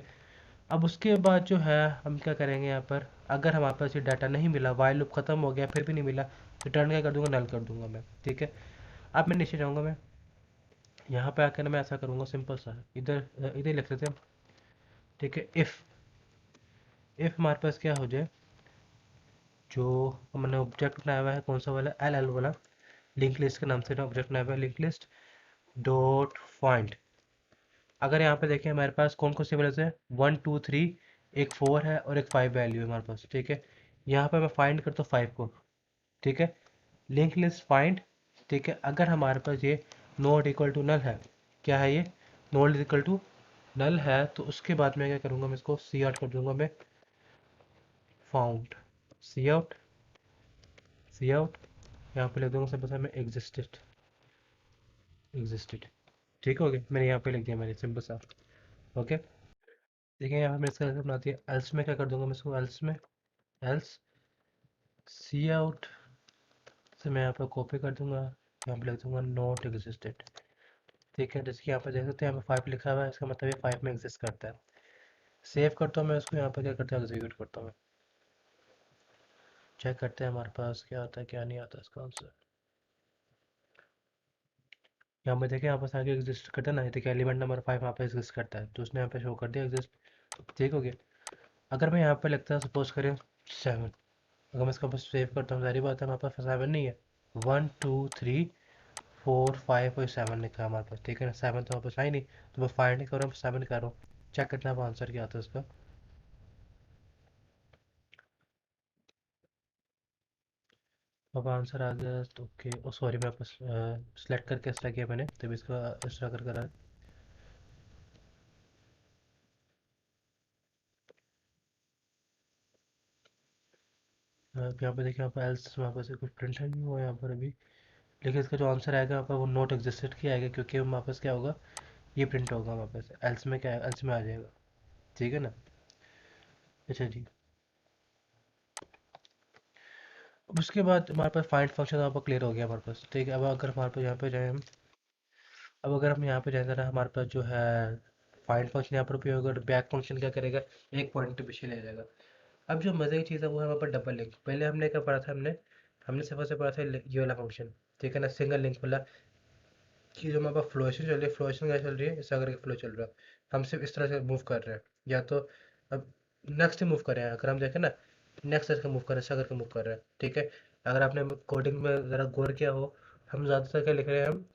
अब उसके बाद जो है हम क्या करेंगे यहाँ पर, अगर हमारे पास ये डाटा नहीं मिला, वाइल लूप खत्म हो गया फिर भी नहीं मिला, रिटर्न क्या कर दूंगा, नल कर दूंगा मैं। ठीक है। अब मैं नीचे जाऊँगा, मैं यहाँ पे आकर मैं ऐसा करूँगा सिंपल सा, इधर इधर लिख लेते हैं। ठीक है। इफ़ हमारे पास क्या हो जाए, जो हमने ऑब्जेक्ट बनाया हुआ है कौन सा वाला, एल एल वाला, लिंक लिस्ट के नाम से ऑब्जेक्ट बनाया हुआ है, लिंक लिस्ट डॉट फाइंड। अगर यहाँ पे देखें हमारे पास कौन कौन सी वैल्यूज है, 1 2 3, एक 4 है और एक 5 वैल्यू है हमारे पास। ठीक है। यहाँ पे मैं फाइंड करता हूँ 5 को। ठीक है। Link list find. ठीक है। अगर हमारे पास ये नॉट इक्वल टू नल है, क्या है ये, नॉट इक्वल टू नल है, तो उसके बाद मैं क्या करूँगा, मैं इसको सी आउट कर दूंगा, मैं फाउंड, सी आउट, सी आउट। यहाँ पे लिख दूंगा सब मैं एग्जिस्टेड, एग्जिस्टेड। ठीक हो गया, मैंने यहाँ पे लिख दिया मैंने सिंपल सा। ओके। देखिए यहाँ पे मैं इसका बनाती है, एल्स में क्या कर दूंगा मैं इसको, एल्स में, एल्स सी आउट से मैं यहाँ पे कॉपी कर दूंगा, यहाँ पे लिख दूंगा नॉट एग्जिस्टेड। ठीक है। जैसे कि यहाँ पे देख सकते हैं यहाँ पे 5 लिखा हुआ है, इसका मतलब ये 5 में एग्जिस्ट करता है। सेव करता हूँ मैं इसको, यहाँ पे क्या करता हूँ, एग्जीक्यूट करता हूँ मैं, चेक करते हैं हमारे पास क्या आता है क्या नहीं आता इसका आंसर। यहाँ पे देखिए यहाँ पास आगे एग्जिस्ट करता है ना, देखिए एलिमेंट नंबर 5 यहाँ पे एग्जिस्ट करता है, तो उसने यहाँ पे शो कर दिया एग्जिस्ट। ठीक हो गया। अगर मैं यहाँ पे लगता है सपोज करें 7, अगर मैं इसका बस सेव करता हूँ, सारी बात है हमारे पास 7 नहीं है, 1 2 3 4 5 और 7 लिखा है हमारे पास। ठीक है ना, 7 तो हमारे पास है नहीं, तो मैं फाइंड नहीं कर रहा हूँ, 7 कर रहा हूँ। चेक करते हैं अब आंसर क्या आता है इसका। अब आंसर आ गया तो ओके, ओ सॉरी मैं आपको सेलेक्ट करके एक्स्ट्रा किया मैंने, तभी इसका एक्स्ट्रा कर रहा है। यहाँ पे देखिए, यहाँ पर एल्स वहाँ पर से कुछ प्रिंट नहीं हुआ यहाँ पर अभी, लेकिन इसका जो आंसर आएगा वहाँ पर वो नोट एग्जिस्टेड की आएगा, क्योंकि वहाँ पास क्या होगा, ये प्रिंट होगा वहाँ पास, एल्स में क्या है, एल्स में आ जाएगा। ठीक है ना। अच्छा जी। अब उसके बाद हमारे पास फाइंड फंक्शन वहाँ पर क्लियर हो गया हमारे पास। ठीक है। अब अगर हमारे पास यहाँ पे जाए हम, अब अगर हम यहाँ पे जाए जरा, हमारे पास जो है फाइंड फंक्शन यहाँ पर उपयोग होगा, बैक फंक्शन क्या करेगा, एक पॉइंट के पीछे ले जाएगा। अब जो मज़े की चीज़ है वो है वहाँ पर डबल लिंक। पहले हमने क्या पढ़ा था, हमने हमने सिर्फ से पढ़ा था ये वाला फंक्शन। ठीक है ना, सिंगल लिंक वाला, कि जो हमारे पास फ्लोएशन चल रही है, फ्लोएशन क्या चल रही है, इस अगर फ्लो चल रहा है, हम सिर्फ इस तरह से मूव कर रहे हैं, या तो अब नेक्स्ट मूव कर रहे हैं, अगर हम देखें ना, नेक्स्ट करके मूव कर रहे हैं, ऐसा करके मूव कर रहे हैं। ठीक है। अगर आपने कोडिंग में ज़रा गौर किया हो, हम ज़्यादातर क्या लिख रहे हैं, हम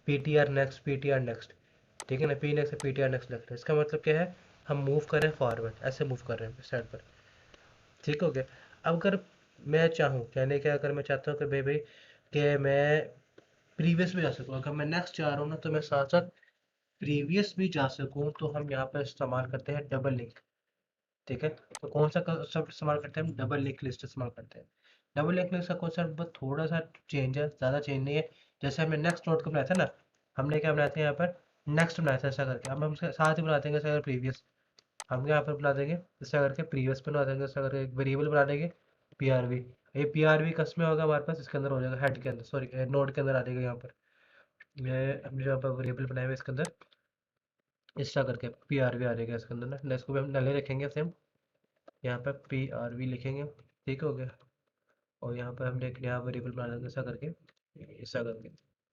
P T R next, P T R next. ठीक है ना, P next P T R next लिख रहे हैं, इसका मतलब क्या है, हम मूव कर रहे हैं फॉरवर्ड, ऐसे मूव कर रहे हैं साइड पर। ठीक हो गया। अब अगर मैं चाहूँ, यानी कि अगर मैं चाहता हूँ कि भाई भाई कि मैं प्रीवियस भी जा सकूँ, अगर मैं नेक्स्ट जा रहा हूँ ना, तो मैं साथ साथ प्रीवियस भी जा सकूँ, तो हम यहाँ पर इस्तेमाल करते हैं डबल लिंक। ठीक है। तो कौन सा कॉन्सेप्ट इस्तेमाल करते हैं हम, डबल लिंक लिस्ट इस्तेमाल करते हैं। डबल लिंक लिस्ट का कॉन्सेप्ट बस थोड़ा सा चेंज है, ज़्यादा चेंज नहीं है। जैसे हमने नेक्स्ट नोट को बनाया था ना, हमने क्या बनाया था यहाँ पर, नेक्स्ट बनाया था ऐसा करके, अब हम उसके साथ ही बना देंगे ऐसा प्रीवियस, हम यहाँ पर बना देंगे ऐसा करके प्रीवियस बना देंगे, ऐसा करके एक वेरिएबल बना देंगे पीआरवी। ये पीआरवी कस में होगा हमारे पास, इसके अंदर हो जाएगा, हेड के अंदर, सॉरी नोड के अंदर आ जाएगा यहाँ पर। मैं हमने जो यहाँ पर वेरिएबल बनाया हुआ है इसके अंदर एक्स्ट्रा करके पी आर वी आ जाएगा इसके अंदर ना, नेक्स्ट को भी हम नले रखेंगे सेम, यहाँ पर पी आर वी लिखेंगे। ठीक हो गया। और यहाँ पर हमने एक नया वेरिएबल बना देंगे ऐसा करके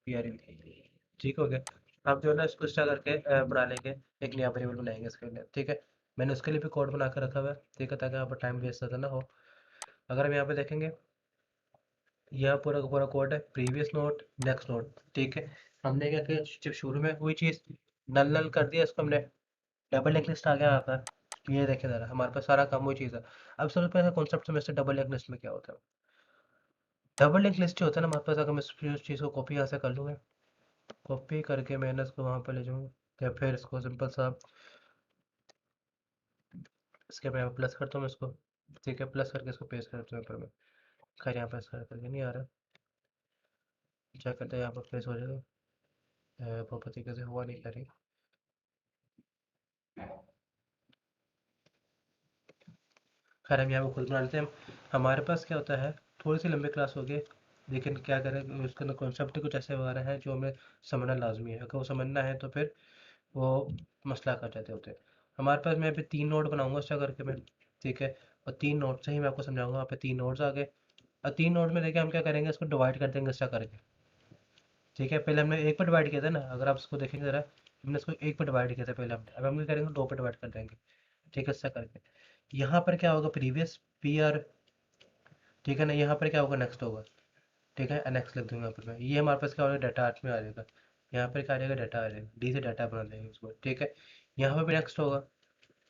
पी आर वी। ठीक हो गया। अब जो है ना इसको एक्स्ट्रा करके बना लेंगे, एक नया वेरिएबल बनाएंगे इसके लिए। ठीक है। मैंने उसके लिए भी कोड बना कर रखा हुआ है। ठीक है, ताकि यहाँ पर टाइम वेस्ट ज़्यादा ना हो। अगर हम यहाँ पे देखेंगे, यह पूरा का पूरा कोड है, प्रीवियस नोट नेक्स्ट नोट। ठीक है। हमने क्या किया, जब शुरू में हुई चीज़ नल नल कर दिया, इसको हमने डबल लिंक लिस्ट आ गया यहाँ पर। ये देखे ज़रा, हमारे पास सारा काम वही चीज़ है। अब सबसे पहले कॉन्सेप्ट समझते हैं डबल लिंक लिस्ट में क्या होता है। डबल लिंक लिस्ट जो होता है ना हमारे पास, अगर मैं इस चीज़ को कॉपी यहाँ से कर लूँगा, कॉपी करके मैंने इसको वहाँ पर ले जाऊँगा, या फिर इसको सिंपल सा इसके मैं प्लस करता हूँ मैं इसको। ठीक है, प्लस करके इसको पेस्ट करता हूँ यहाँ पर मैं। खैर यहाँ पर इसका करके नहीं आ रहा, क्या करते हैं यहाँ पर प्लेस हो जाएगा, वो तरीके से हुआ नहीं, कह रही। खैर हम यहाँ पे खुद बना लेते हैं। हमारे पास क्या होता है, थोड़ी सी लंबी क्लास होगी, लेकिन क्या करें, उसके अंदर कॉन्सेप्ट कुछ ऐसे वगैरह हैं जो हमें समझना लाजमी है। अगर वो समझना है तो फिर वो मसला कर जाते होते हैं। हमारे पास मैं अभी 3 नोड बनाऊंगा एक्स्ट्रा करके मैं, ठीक है। और 3 नोड से ही मैं आपको समझाऊंगा। वहाँ पे 3 नोड्स आ गए। और 3 नोड में देखिए हम क्या करेंगे, इसको डिवाइड कर देंगे एक्स्ट्रा करके, ठीक है। पहले हमने एक पर डिवाइड किया था ना, अगर आप इसको देखेंगे ज़रा, हमने इसको एक पर डिवाइड किया था पहले हमने, अब हम क्या करेंगे, 2 पर डिवाइड कर देंगे, ठीक है, ऐसा करके। यहाँ पर क्या होगा, प्रीवियस पी आर, ठीक है ना। यहाँ पर क्या होगा, नेक्स्ट होगा, ठीक है। नेक्स्ट लिख दूंगा यहाँ पर मैं। ये हमारे पास क्या होगा, डाटा आर्ट में आ जाएगा। यहाँ पर क्या आ जाएगा, डाटा आ जाएगा, डी से डाटा बना देंगे उसको, ठीक है। यहाँ पर भी नेक्स्ट होगा,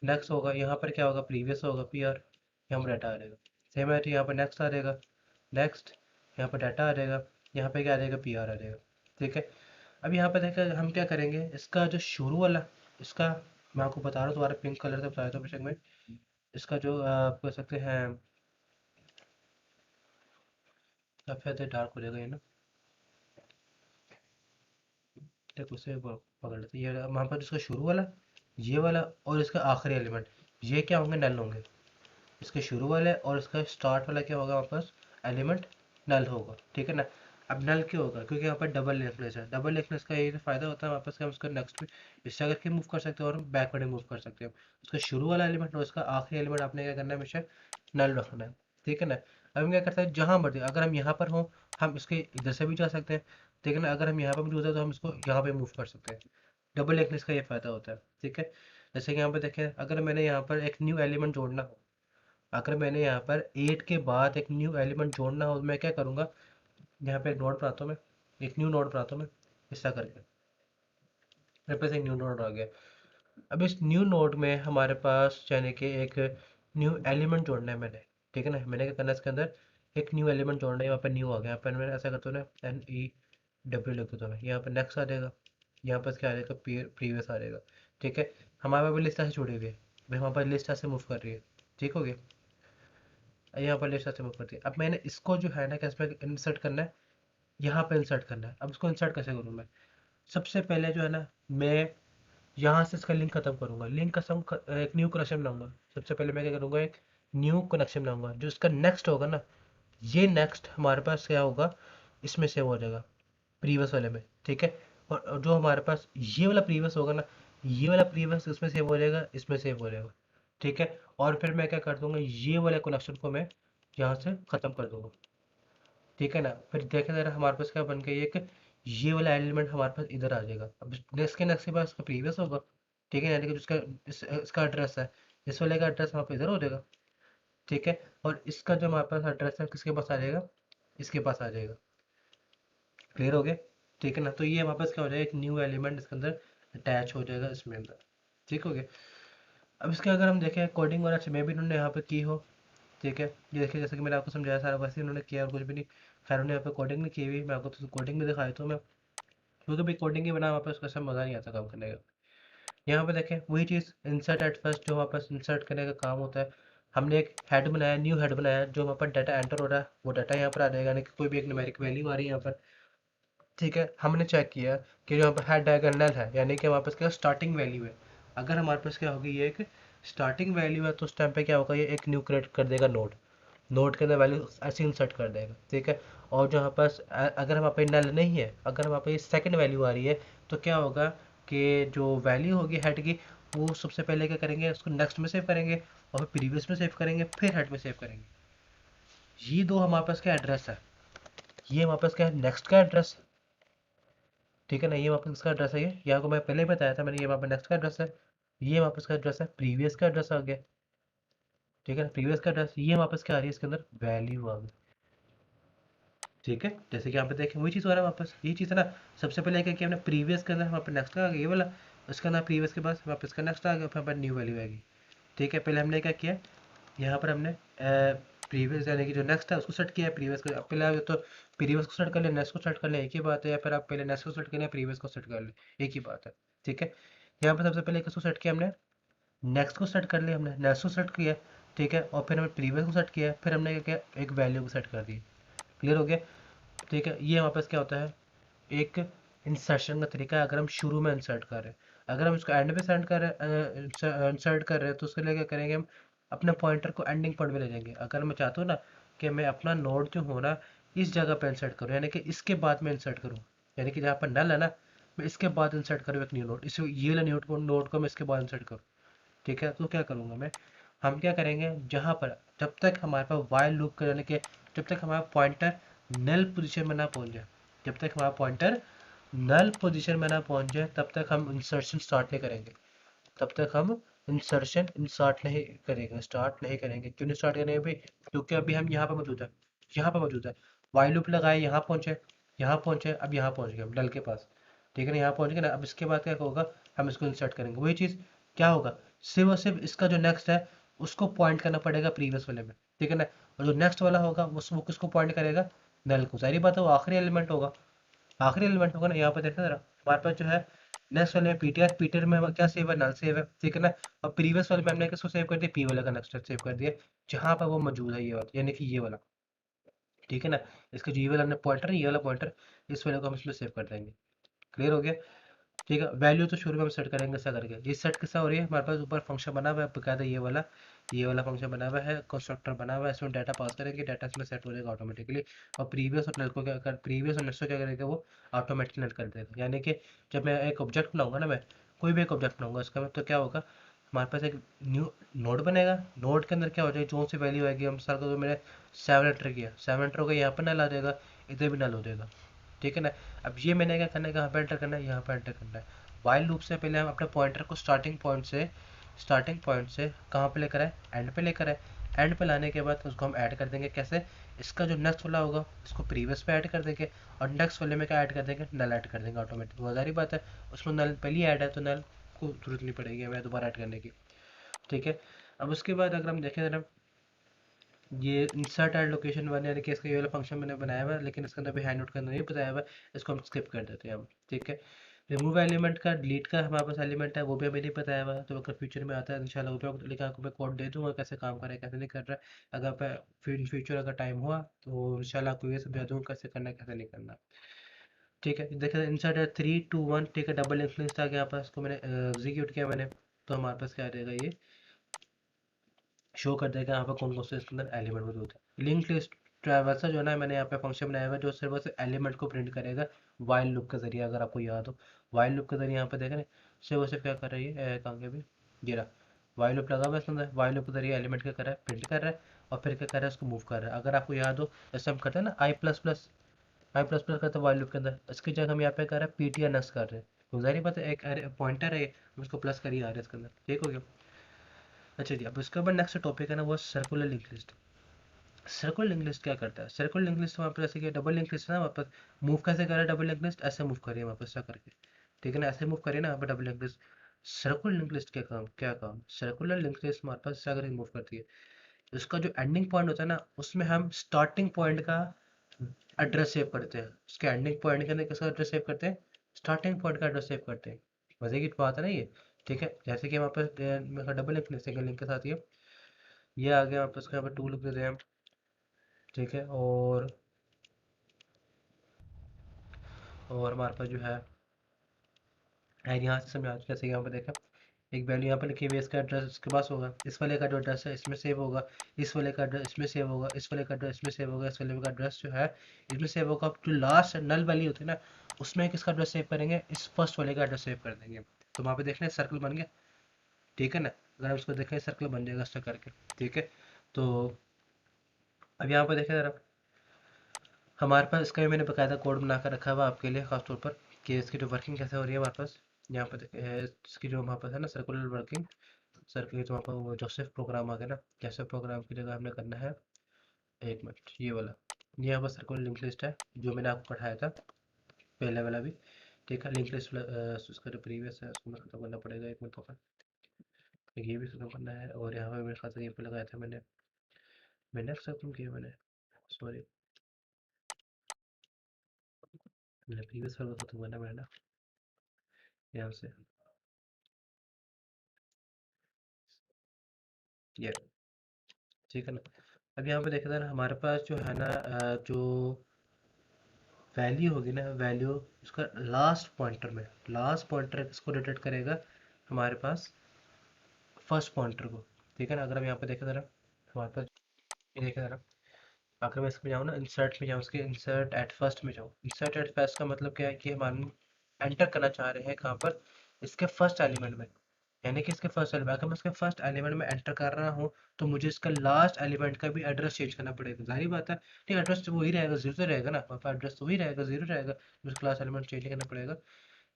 नेक्स्ट होगा। यहाँ पर क्या होगा, प्रीवियस होगा पी आर, यहाँ पर डाटा आ जाएगा। सेम है, तो यहाँ पर नेक्स्ट आ जाएगा, नेक्स्ट, यहाँ पर डाटा आ जाएगा, यहाँ पे क्या आ जाएगा, पी आर आ जाएगा, ठीक है। अब यहाँ पे देखिए हम क्या करेंगे, इसका जो शुरू वाला, इसका मैं आपको बता रहा हूँ, दोबारा पिंक कलर से बताया था बेशक में। इसका जो आप कह सकते हैं, सफेद डार्क हो जाएगा ये ना, देखो उसे पकड़ लेते हैं। ये वहाँ पर इसका शुरू वाला, ये वाला, और इसका आखिरी एलिमेंट, ये क्या होंगे, नल होंगे। इसके शुरू वाले और इसका स्टार्ट वाला क्या होगा, वापस एलिमेंट नल होगा, ठीक है ना। अब नल क्यों होगा, क्योंकि यहाँ पर डबल लिंकनेस है। डबल लिंकनेस का ये फ़ायदा होता है वापस कि हम उसका नेक्स्ट में इस जगह के मूव कर सकते हैं और बैकवर्ड मूव कर सकते हैं। उसका शुरू वाला एलिमेंट और उसका आखिरी एलिमेंट आपने क्या करना है, हमेशा नल रखना है, ठीक है ना। अब हम क्या करते हैं, जहाँ मर्जी, अगर हम यहाँ पर हों, हम इसके इधर से भी जा सकते हैं, ठीक है ना। अगर हम यहाँ पर मौजूद है तो हम इसको यहाँ पे मूव कर सकते हैं। डबल लिंकनेस का ये फ़ायदा होता है, ठीक है। जैसे कि यहाँ पे देखें, अगर मैंने यहाँ पर एक न्यू एलिमेंट जोड़ना हो, अगर मैंने यहाँ पर 8 के बाद एक न्यू एलिमेंट जोड़ना हो, तो मैं क्या करूँगा, यहाँ पे एक नोड बनाता हूँ मैं, एक न्यू नोड बनाता हूँ मैं, ऐसा करके मेरे पास एक न्यू नोड आ गया। अब इस न्यू नोड में हमारे पास यानी कि एक न्यू एलिमेंट जोड़ना है मैंने, ठीक है ना। मैंने क्या करना है, इसके अंदर एक न्यू एलिमेंट जोड़ना है। यहाँ पर न्यू आ गया, यहाँ पर मैंने ऐसा करता हूँ ना, एन ई डब्ल्यू लिख देता हूँ। यहाँ पर नेक्स्ट आ जाएगा, यहाँ पर क्या आ जाएगा, प्रीवियस आ जाएगा, ठीक है। हमारे पास लिस्ट ऐसे जुड़ी हुई है भाई, हमारे पास लिस्ट ऐसे मूव कर रही है, ठीक हो गया। यहाँ पर लिस्ट ऐसे मूव करती है। अब मैंने इसको जो है ना, कैसे इंसर्ट करना है, यहाँ पे इंसर्ट करना है। अब इसको इंसर्ट कैसे करूँ मैं, सबसे पहले जो है ना, मैं यहाँ से इसका लिंक खत्म करूँगा। लिंक खत्म एक न्यू कनेक्शन बनाऊंगा। सबसे पहले मैं क्या करूँगा, एक न्यू कनेक्शन बनाऊंगा। जो इसका नेक्स्ट होगा ना, ये नेक्स्ट हमारे पास क्या होगा, इसमें सेव हो जाएगा, प्रीवियस वाले में, ठीक है। और जो हमारे पास ये वाला प्रीवियस होगा ना, ये वाला प्रीवियस इसमें सेव हो जाएगा, इसमें सेव हो जाएगा, ठीक है। और फिर मैं क्या कर दूंगा, ये वाले कनेक्शन को मैं यहाँ से ख़त्म कर दूंगा, ठीक है ना। फिर देखें ज़रा हमारे पास क्या बन गया, एक ये वाला एलिमेंट हमारे पास इधर आ जाएगा। अब नेक्स्ट के नेक्स्ट के पास इसका प्रीवियस होगा, ठीक है, यानी कि जिसका इसका एड्रेस है, इस वाले का एड्रेस वहाँ पे इधर हो जाएगा, ठीक है। और इसका जो हमारे पास एड्रेस है, किसके पास आ जाएगा, इसके पास आ जाएगा। क्लियर हो गया, ठीक है ना। तो ये हमारे पास क्या हो जाएगा, एक न्यू एलिमेंट इसके अंदर अटैच हो जाएगा इसमें अंदर, ठीक हो गया। अब इसके अगर हम देखें कोडिंग वगैरह में भी इन्होंने यहाँ पे की हो, ठीक है। ये देखिए जैसे कि मैंने आपको समझाया सारा, वैसे इन्होंने किया और कुछ भी नहीं। खैर उन्होंने यहाँ पे कोडिंग नहीं की हुई, मैं आपको तो कोडिंग भी दिखाई तो मैं, क्योंकि भाई कोडिंग के बिना वहाँ पे उसका सब मज़ा नहीं आता काम करने का। यहाँ पे देखें वही चीज़, इंसर्ट एट फर्स्ट जो वहाँ पर इंसर्ट करने का काम होता है। हमने एक हेड बनाया, न्यू हेड बनाया, जो वहाँ पर डाटा एंटर हो रहा है वो डाटा यहाँ पर आ जाएगा, यानी कि कोई भी एक न्यूमेरिक वैल्यू आ रही है यहाँ पर, ठीक है। हमने चेक किया कि जो यहाँ पर हेड डायगोनल है, यानी कि हमारे पास क्या स्टार्टिंग वैल्यू है। अगर हमारे पास क्या होगी, ये एक स्टार्टिंग वैल्यू है, तो उस टाइम पे क्या होगा, ये एक न्यू क्रिएट कर देगा नोड, नोड के अंदर वैल्यू ऐसे इंसर्ट कर देगा, ठीक है। और जो हमारे पास अगर हमारे पास नल नहीं है, अगर हमारे पास सेकंड वैल्यू आ रही है, तो क्या होगा कि जो वैल्यू होगी हेड की, वो सबसे पहले क्या करेंगे, उसको नेक्स्ट में सेव करेंगे, और फिर प्रीवियस में सेव करेंगे, फिर हेड में सेव करेंगे। ये दो हमारे पास क्या एड्रेस है, ये हमारे पास क्या है, नेक्स्ट का एड्रेस, ठीक है ना। ये वापस इसका एड्रेस है, ये आपको मैं पहले ही बताया था मैंने, ये वापस नेक्स्ट का एड्रेस है, ये वापस का एड्रेस है, प्रीवियस का एड्रेस आ गया, ठीक है। प्रीवियस का एड्रेस, ये वापस क्या आ रही है, इसके अंदर वैल्यू आ गई, ठीक है। जैसे कि यहाँ पे देखें वही चीज़ हो रहा है वापस, यही चीज़ है ना। सबसे पहले क्या किया हमने, प्रीवियस के अंदर वहाँ पर नेक्स्ट का आ गया ये वाला, उसके अंदर प्रीवियस के पास वापस का नेक्स्ट आ गया, फिर न्यू वैल्यू आएगी, ठीक है। पहले हमने क्या किया, यहाँ पर हमने प्रीवियस यानी कि जो नेक्स्ट है उसको सेट किया है, प्रीवियस को पहले आप तो प्रीवियस को सेट कर ले, नेक्स्ट को सेट कर ले, एक ही बात है। या फिर आप पहले नेक्स्ट को सेट करें, प्रीवियस को सेट कर ले, एक ही बात है, ठीक है। यहाँ पर सबसे पहले किसको सेट किया हमने, नेक्स्ट को सेट कर लिया हमने, नेक्स्ट को सेट किया, ठीक है। और फिर हमने प्रीवियस को सेट किया, फिर हमने क्या किया, एक वैल्यू को सेट कर दी। क्लियर हो गया, ठीक है। ये हमारे पास क्या होता है, एक इंसर्शन का तरीका है। अगर हम शुरू में इंसर्ट कर रहे हैं, अगर हम इसको एंड में सेंड कर रहे हैं, इंसर्ट कर रहे हैं, तो उसके लिए क्या करेंगे हम, अपने पॉइंटर को एंडिंग पॉइंट में ले जाएंगे। अगर मैं चाहता हूँ ना कि मैं अपना नोड जो हो ना इस जगह पे इंसर्ट करूँ, यानी कि इसके बाद में इंसर्ट करूँ, यानी कि जहाँ पर नल है ना मैं इसके बाद इंसर्ट करूँ एक न्यू नोड, इस ये वाला नोड को मैं इसके बाद इंसर्ट करूँ। ठीक है, तो क्या करूँगा मैं, हम क्या करेंगे, जहाँ पर जब तक हमारे पास वाइल लूप करने के, जब तक हमारा पॉइंटर नल पोजीशन में ना पहुँच जाए, जब तक हमारा पॉइंटर नल पोजीशन में ना पहुँच जाए तब तक हम इंसर्शन स्टार्ट नहीं करेंगे, तब तक हम इंसर्शन स्टार्ट नहीं करेंगे। क्यों नहीं स्टार्ट करेंगे भाई, क्योंकि अभी हम यहाँ पर मौजूद है, यहाँ पर मौजूद है, वाइल लूप लगाए, यहाँ पहुँचे, यहाँ पहुँचे, अब यहाँ पहुँच गए हम नल के पास। ठीक है ना, यहाँ पहुँच गए ना, अब इसके बाद क्या होगा, हम इसको इंसर्ट करेंगे, वही चीज़ क्या होगा, सिर्फ और सिर्फ इसका जो नेक्स्ट है उसको पॉइंट करना पड़ेगा प्रीवियस वाले में। ठीक है ना, और जो नेक्स्ट वाला होगा वो किसको पॉइंट करेगा, नल को। सारी बात है, वो आखिरी एलिमेंट होगा, आखिरी एलिमेंट होगा ना। यहाँ पर देखना जरा, हमारे पास जो है नेक्स्ट वाले में पीटीआर, पीटीआर में क्या सेव है, नल सेव है। ठीक है ना, और प्रीवियस वाले में हमने किसको सेव कर दिया, पी वाले का नेक्स्ट सेव कर दिया, जहाँ पर वो मौजूद है, ये वाला यानी कि ये वाला। ठीक है ना, इसका जो ये वाला हमने पॉइंटर है, ये वाला पॉइंटर, इस वाले को हम इसमें सेव कर देंगे। क्लियर हो गया। ठीक है, वैल्यू तो शुरू में हम सेट करेंगे ऐसा करके। ये सेट कैसा हो रही है, हमारे पास ऊपर फंक्शन बना हुआ है बकायदा, ये वाला फंक्शन बना हुआ है, कंस्ट्रक्टर बना हुआ है, इसमें डाटा पास करेंगे, डाटा इसमें सेट हो जाएगा ऑटोमेटिकली। और प्रीवियस और नल को क्या कर, प्रीवियस और नेक्स्ट को क्या करेगा, वो ऑटोमेटिकली नल कर देगा। यानी कि जब मैं एक ऑब्जेक्ट बनाऊंगा ना, मैं कोई भी एक ऑब्जेक्ट बनाऊंगा इसका, तो क्या होगा, हमारे पास एक न्यू नोड बनेगा, नोड के अंदर क्या हो जाएगा, जो सी वैल्यू आएगी, हम सर को, तो मैंने 7 एंटर किया, 7 एंटर होगा, यहाँ पर नल आ जाएगा, इधर भी नल हो जाएगा। ठीक है ना, अब ये मैंने क्या करना है, कहाँ पे एंटर करना है, यहाँ पे एंटर करना है। वाइल लूप से पहले हम अपने पॉइंटर को स्टार्टिंग पॉइंट से कहाँ पे लेकर आए, एंड पे लेकर आए। एंड पे लाने के बाद उसको हम ऐड कर देंगे, कैसे, इसका जो नेक्स्ट वाला होगा उसको प्रीवियस पे ऐड कर देंगे, और नेक्स्ट वाले में क्या ऐड कर देंगे, नल ऐड कर देंगे ऑटोमेटिक। वजारी बात है, उसमें नल पहले ऐड है तो नल को जरूरत नहीं पड़ेगी हमें दोबारा ऐड करने की। ठीक है, अब उसके बाद अगर हम देखें जरा, ये इंसर्ट एड लोकेशन वन, यानी कि इसका ये वाला फंक्शन मैंने बनाया हुआ है, लेकिन इसके अंदर भी हैंड नोट का अंदर नहीं बताया हुआ है, इसको हम स्किप कर देते हैं हम। ठीक है, रिमूव एलिमेंट का, डिलीट का हमारे पास एलिमेंट है, वो भी हमें नहीं बताया हुआ है, तो अगर फ्यूचर में आता है इंशाल्लाह वो भी लेकर आपको मैं कोड दे दूंगा कैसे काम कर रहा है कैसे नहीं कर रहा है। अगर फिर इन फ्यूचर अगर टाइम हुआ तो इंशाल्लाह आपको ये समझा दूंगा कैसे करना है कैसे नहीं करना। ठीक है, देखिए इंसर्ट है 3 2 1। ठीक है, डबल लिंक लिस्ट आ गया यहाँ पर, इसको मैंने एग्जीक्यूट किया मैंने, तो हमारे पास क्या आ जाएगा, ये शो कर देगा यहाँ पर कौन कौन से इसके अंदर एलिमेंट मौजूद है। लिंक लिस्ट वैसा जो है ना, मैंने यहाँ पे फंक्शन बनाया हुआ है जो सिर्फ बस एलिमेंट को प्रिंट करेगा वाइल लूप के जरिए। अगर आपको याद हो, वाइल लूप के जरिए यहाँ पे देख रहे हैं, सिर्फ और सिर्फ क्या कर रही है, कहाँ के भी ये रहा, वाइल लूप लगा हुआ है इसके अंदर, वाइल लूप के जरिए एलिमेंट क्या कर रहा है, प्रिंट कर रहा है, और फिर क्या कर रहा है, उसको मूव कर रहा है। अगर आपको याद हो, जैसे हम करते हैं ना आई प्लस प्लस करते हैं वाइल लूप के अंदर, इसकी जगह हम यहाँ पे कर रहे हैं पीटीआर नेक्स्ट कर रहे हैं। तो जाहिर बात है, एक पॉइंटर है, हम उसको प्लस कर ही आ रहे हैं इसके अंदर। ठीक हो गया। अच्छा जी, अब उसके बाद नेक्स्ट टॉपिक है ना, वो circular link list. Circular link list क्या करता है, सर्कुलर लिंक लिस्ट वहाँ पर जैसे कि डबल लिंक लिस्ट है ना, वहाँ पर मूव कैसे करे डबल लिंक लिस्ट, ऐसे मूव करिए वहाँ पर ऐसा करके। ठीक है ना, ऐसे मूव करिए ना वहाँ पर double link list. Circular link list क्या काम, सर्कुलर लिंक लिस्ट हमारे पास ऐसा करके मूव करती है। उसका जो एंडिंग पॉइंट होता है ना, उसमें हम स्टार्टिंग पॉइंट का एड्रेस सेव करते हैं, उसके एंडिंग पॉइंट के अंदर किसका एड्रेस सेव करते हैं, स्टार्टिंग पॉइंट का एड्रेस सेव करते हैं। मजे की बात है ना ये। ठीक है, जैसे कि वहाँ पर डबल लिंक सिंगल लिंक के साथ ये आ गया वापस, यहाँ पर टू लिख देते हैं हम। ठीक है, और हमारे पास जो है यहाँ से समझा जैसे यहाँ पे देखा, एक वैल्यू यहाँ पर लिखी हुई है, इसका एड्रेस इसके पास होगा, इस वाले का जो एड्रेस है इसमें सेव होगा, इस वाले का एड्रेस इसमें सेव होगा, इस वाले का एड्रेस इसमें सेव होगा, इस वाले का एड्रेस जो है इसमें सेव होगा। जो लास्ट नल वैल्यू होती है ना, उसमें किसका एड्रेस सेव करेंगे, इस फर्स्ट वाले का एड्रेस सेव कर देंगे। तो वहाँ पे देख लें सर्कल बन गया। ठीक है ना, अगर हम उसको देखें सर्कल बन जाएगा इस करके। ठीक है, तो अब यहाँ पर देखें जरा, हमारे पास इसका भी मैंने बकायदा कोड बना कर रखा हुआ आपके लिए खासतौर पर, कि इसकी जो वर्किंग कैसे हो रही है हमारे पास। यहाँ पर इसकी जो हमारे पास है ना सर्कुलर वर्किंग, सर्कुलर तो वहाँ पर वो जोसेफ प्रोग्राम आ गया ना, जोसेफ प्रोग्राम की जगह हमने करना है, एक मिनट, ये वाला, ये यहाँ पर सर्कुलर लिंक लिस्ट है जो मैंने आपको पढ़ाया था पहले वाला भी। ठीक है, लिंक लिस्ट उसका जो प्रीवियस है उसको मैं खत्म करना पड़ेगा, एक मिनट तो ये भी खत्म करना है, और यहाँ पर मेरे खाते यहीं पर लगाया था मैंने खत्म किया मैंने, सॉरी, मैंने प्रीवियस वाला खत्म करना मैंने ना, यहाँ से ये। ठीक है ना, अब यहाँ पे देखा था ना, हमारे पास जो है ना जो वैल्यू होगी ना, वैल्यू उसका लास्ट पॉइंटर किसको डिटेक्ट करेगा, हमारे पास फर्स्ट पॉइंटर को। ठीक है ना। अगर हम यहाँ पे देखें ज़रा, हमारे पास ये देखें ज़रा, अगर मैं इसमें जाऊँ ना, इंसर्ट में जाऊँ, उसके इंसर्ट एट फर्स्ट में जाऊँ, इंसर्ट एट फर्स्ट का मतलब क्या है कि हम एंटर करना चाह रहे हैं कहाँ पर, इसके फर्स्ट एलिमेंट में, यानी कि इसके फर्स्ट एलिमेंट, अगर मैं इसके फर्स्ट एलिमेंट में एंटर कर रहा हूँ तो मुझे इसका लास्ट एलिमेंट का भी एड्रेस चेंज करना पड़ेगा, जाहिर बात है। ठीक, एड्रेस तो वही रहेगा, जीरो तो रहेगा ना, वहाँ पर एड्रेस तो वही रहेगा, जीरो रहेगा, उसका लास्ट एलिमेंट चेंज नहीं करना पड़ेगा,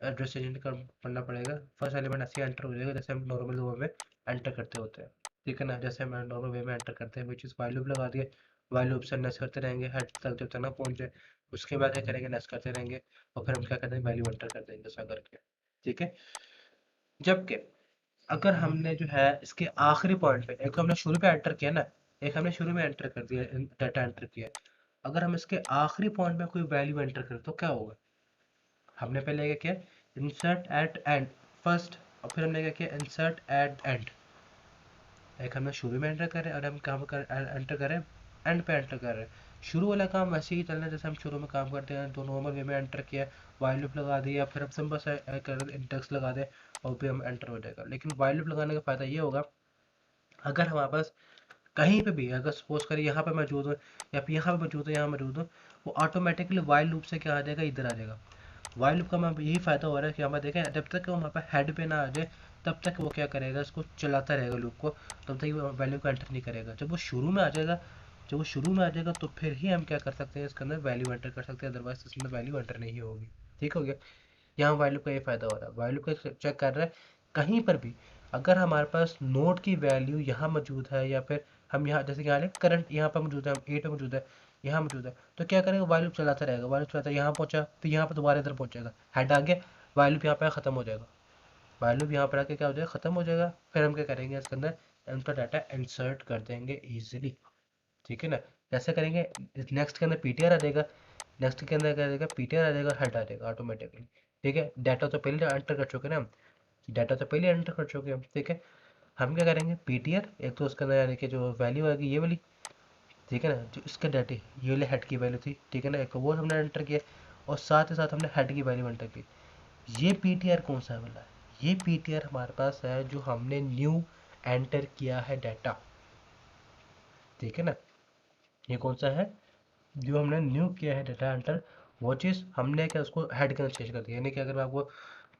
एड्रेस चेंज करना पड़ेगा। फर्स्ट एलिमेंट ऐसे एंटर हो जाएगा जैसे हम नॉर्मल वे में एंटर करते होते हैं, ठीक है ना, जैसे हम नॉर्मल वे में एंटर करते हैं, वो चीज़ वाइल लूप लगा दिए, वाइल लूप से नेक्स्ट करते रहेंगे हेड तक जब तक ना पहुंच जाए, उसके बाद क्या करेंगे, नेक्स्ट करते रहेंगे, और फिर हम क्या करते हैं, वैल्यू एंटर कर देंगे ऐसा करके, ठीक है। जबकि अगर हमने जो है इसके आखिरी पॉइंट पे, एक तो हमने शुरू पे एंटर किया ना, एक हमने शुरू में एंटर कर दिया, डाटा एंटर किया, अगर हम इसके आखिरी पॉइंट में कोई वैल्यू एंटर करें तो क्या होगा, हमने पहले क्या किया, इंसर्ट एट एंड फर्स्ट, और फिर हमने क्या किया, इंसर्ट एट एंड, एक हमने शुरू में एंटर करें और हम कहाँ पर एंटर करें, एंड पे एंटर कर रहे हैं। शुरू वाला काम वैसे ही चलना है जैसे हम शुरू में काम करते हैं, तो नॉर्मल वे में एंटर किया, वाइल लूप लगा दिया, फिर हम सिंपल सा इंडेक्स लगा दें और फिर हम एंटर हो जाएगा। लेकिन वाइल लूप लगाने का फ़ायदा ये होगा, अगर हमारे पास कहीं पे भी, अगर सपोज करें यहाँ पे मौजूद हो या फिर यहाँ पे मौजूद हो, यहाँ मौजूद हो, वो ऑटोमेटिकली वाइल लूप से क्या आ जाएगा, इधर आ जाएगा। वाइल लूप का हमें यही फ़ायदा हो रहा है कि हमें देखें, जब तक वो हमारे पास हेड पे ना आ जाए तब तक वो क्या करेगा, इसको चलाता रहेगा लूप को, तब तक वो वैल्यू को एंटर नहीं करेगा। जब वो शुरू में आ जाएगा, जब वो शुरू में आ जाएगा तो फिर ही हम क्या कर सकते हैं, इसके अंदर वैल्यू एंटर कर सकते हैं, अदरवाइज इसके अंदर वैल्यू एंटर नहीं होगी। ठीक हो गया। यहाँ वैल्यू का ये फ़ायदा हो रहा है, वैल्यू का चेक कर रहा है कहीं पर भी, अगर हमारे पास नोड की वैल्यू यहाँ मौजूद है, या फिर हम यहाँ जैसे कि यहाँ करंट यहाँ पर मौजूद है, हम ए पे मौजूद है, यहाँ मौजूद है, तो क्या करेगा, वैल्यू चलाता रहेगा, वैल्यू चलाता है, यहाँ पहुँचा फिर यहाँ पर दोबारा इधर पहुँचेगा, हेड आ गया, वैल्यू यहाँ पर ख़त्म हो जाएगा, वैल्यू यहाँ पर आके क्या हो जाएगा, ख़त्म हो जाएगा। फिर हम क्या करेंगे, इसके अंदर उनका डाटा इंसर्ट कर देंगे ईजिली, ठीक है ना। कैसे करेंगे, नेक्स्ट के अंदर पीटीआर आ जाएगा, नेक्स्ट के अंदर क्या आ जाएगा, पीटीआर आ जाएगा, हेड आ जाएगा ऑटोमेटिकली, ठीक है। डाटा तो पहले एंटर कर चुके हैं ना हम, डाटा तो पहले एंटर कर चुके हैं हम, ठीक है। हम क्या करेंगे, पीटीआर, एक तो उसके अंदर यानी कि जो वैल्यू आएगी ये वाली, ठीक है ना, जो इसके डाटे ये वाले हेड की वैल्यू थी, ठीक है ना, एक तो वो हमने एंटर किया, और साथ ही साथ हमने हेड की वैल्यू एंटर की। ये पीटीआर कौन सा वाला है, ये पीटीआर हमारे पास है जो हमने न्यू एंटर किया है डाटा, ठीक है ना। ये कौन सा है, जो हमने न्यू किया है डाटा एंटर, वो चीज़ हमने क्या उसको हेड के अंदर चेंज कर दिया, यानी कि अगर मैं आपको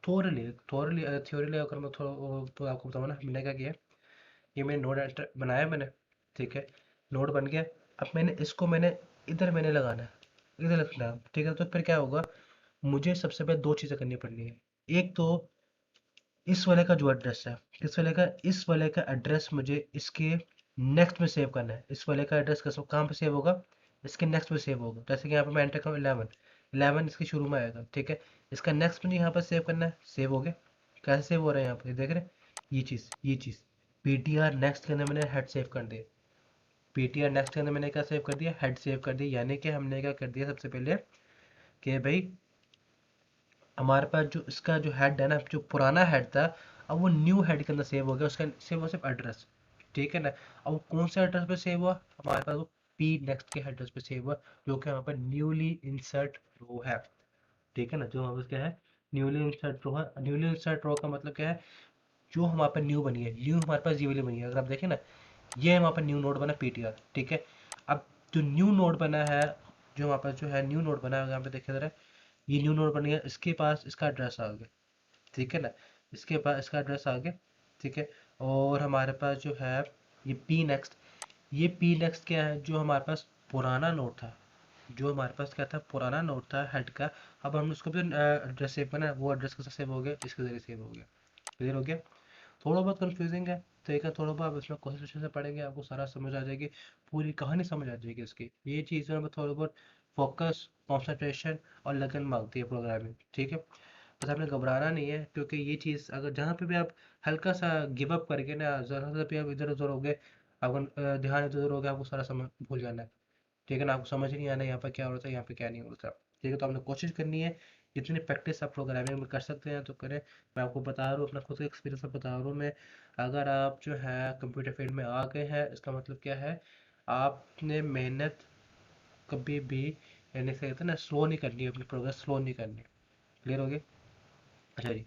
थ्योरीली अगर मैं थोड़ा तो आपको बताऊँ ना, मैंने क्या किया, ये मैंने नोड एंटर बनाया मैंने, ठीक है, नोड बन गया। अब मैंने इधर मैंने लगाना है, इधर रखना है, ठीक है। तो फिर क्या होगा, मुझे सबसे पहले दो चीज़ें करनी पड़नी है। एक तो इस वाले का जो एड्रेस है, इस वाले का एड्रेस मुझे इसके नेक्स्ट में सेव करना है। इस वाले का एड्रेस कैसे कहाँ पे सेव होगा, इसके नेक्स्ट में सेव होगा। जैसे कि यहाँ पे मैं एंटर करूँ 11, 11 इसके शुरू में आएगा, ठीक है। इसका नेक्स्ट मुझे यहाँ पर सेव करना है, सेव हो गया। कैसे सेव हो रहा है यहाँ पे देख रहे हैं, ये चीज़ पीटीआर नेक्स्ट के अंदर मैंने हेड सेव कर दिया, पीटीआर नेक्स्ट के अंदर मैंने क्या सेव कर दिया, हेड सेव कर दिया। यानी कि हमने क्या कर दिया सबसे पहले, कि भाई हमारे पास जो इसका जो हेड है ना, जो पुराना हेड था, अब वो न्यू हेड के अंदर सेव हो गया, उसका सेव हुआ सिर्फ एड्रेस, ठीक है ना। अब वो कौन सा एड्रेस पे सेव हुआ, हमारे पास वो पी नेक्स्ट के एड्रेस पे सेव हुआ, जो कि हमारे पास न्यूली इंसर्ट रो है, ठीक है ना। जो हमारे पास क्या है, न्यूली इंसर्ट रो है। न्यूली इंसर्ट रो का मतलब क्या है, जो हमारे पास न्यू बनी है, न्यू हमारे पास ये वाली बनी है, अगर आप देखें ना, ये हमारे पास न्यू नोड बना पीटीआर, ठीक है। अब जो न्यू नोड बना है, जो हमारे पास जो है न्यू नोड बना है, यहाँ पे देखा जरा, ये न्यू नोड बन गया, इसके पास इसका एड्रेस आ गया, ठीक है ना, इसके पास इसका एड्रेस आ गया, ठीक है। और हमारे पास जो है ये पी नेक्स्ट, ये पी नेक्स्ट क्या है, जो हमारे पास पुराना नोट था, जो हमारे पास क्या था, पुराना नोट था हेड का, अब हमने उसको भी एड्रेस सेव करना है, वो एड्रेस कैसे सेव हो गया, इसके जरिए सेव हो गया, क्लियर हो गया। थोड़ा बहुत कंफ्यूजिंग है, तो एक थोड़ा बहुत आप इसमें कोशिश से पढ़ेंगे, आपको सारा समझ आ जाएगी, पूरी कहानी समझ आ जाएगी इसकी। ये चीज़ में थोड़ा बहुत फोकस, कंसंट्रेशन और लगन मांगती है प्रोग्रामिंग, ठीक है। बस आपने घबराना नहीं है, क्योंकि ये चीज़ अगर जहाँ पे भी आप हल्का सा गिव अप करके ना, ज़रा सा भी आप इधर उधर हो गए, आपका ध्यान इधर उधर हो गया, आपको सारा समझ भूल जाना है, ठीक है ना। आपको समझ नहीं आना यहाँ पर क्या होता है, यहाँ पे क्या नहीं होता, ठीक है। तो आपने कोशिश करनी है, जितनी प्रैक्टिस आप प्रोग्रामिंग में कर सकते हैं तो करें। मैं आपको बता रहा हूँ, अपना खुद का एक्सपीरियंस बता रहा हूँ मैं। अगर आप जो है कंप्यूटर फील्ड में आ गए हैं, इसका मतलब क्या है, आपने मेहनत कभी भी, यानी से कहते हैं ना, स्लो नहीं करनी है, अपनी प्रोग्रेस स्लो नहीं करनी, क्लियर हो गया। अच्छा जी,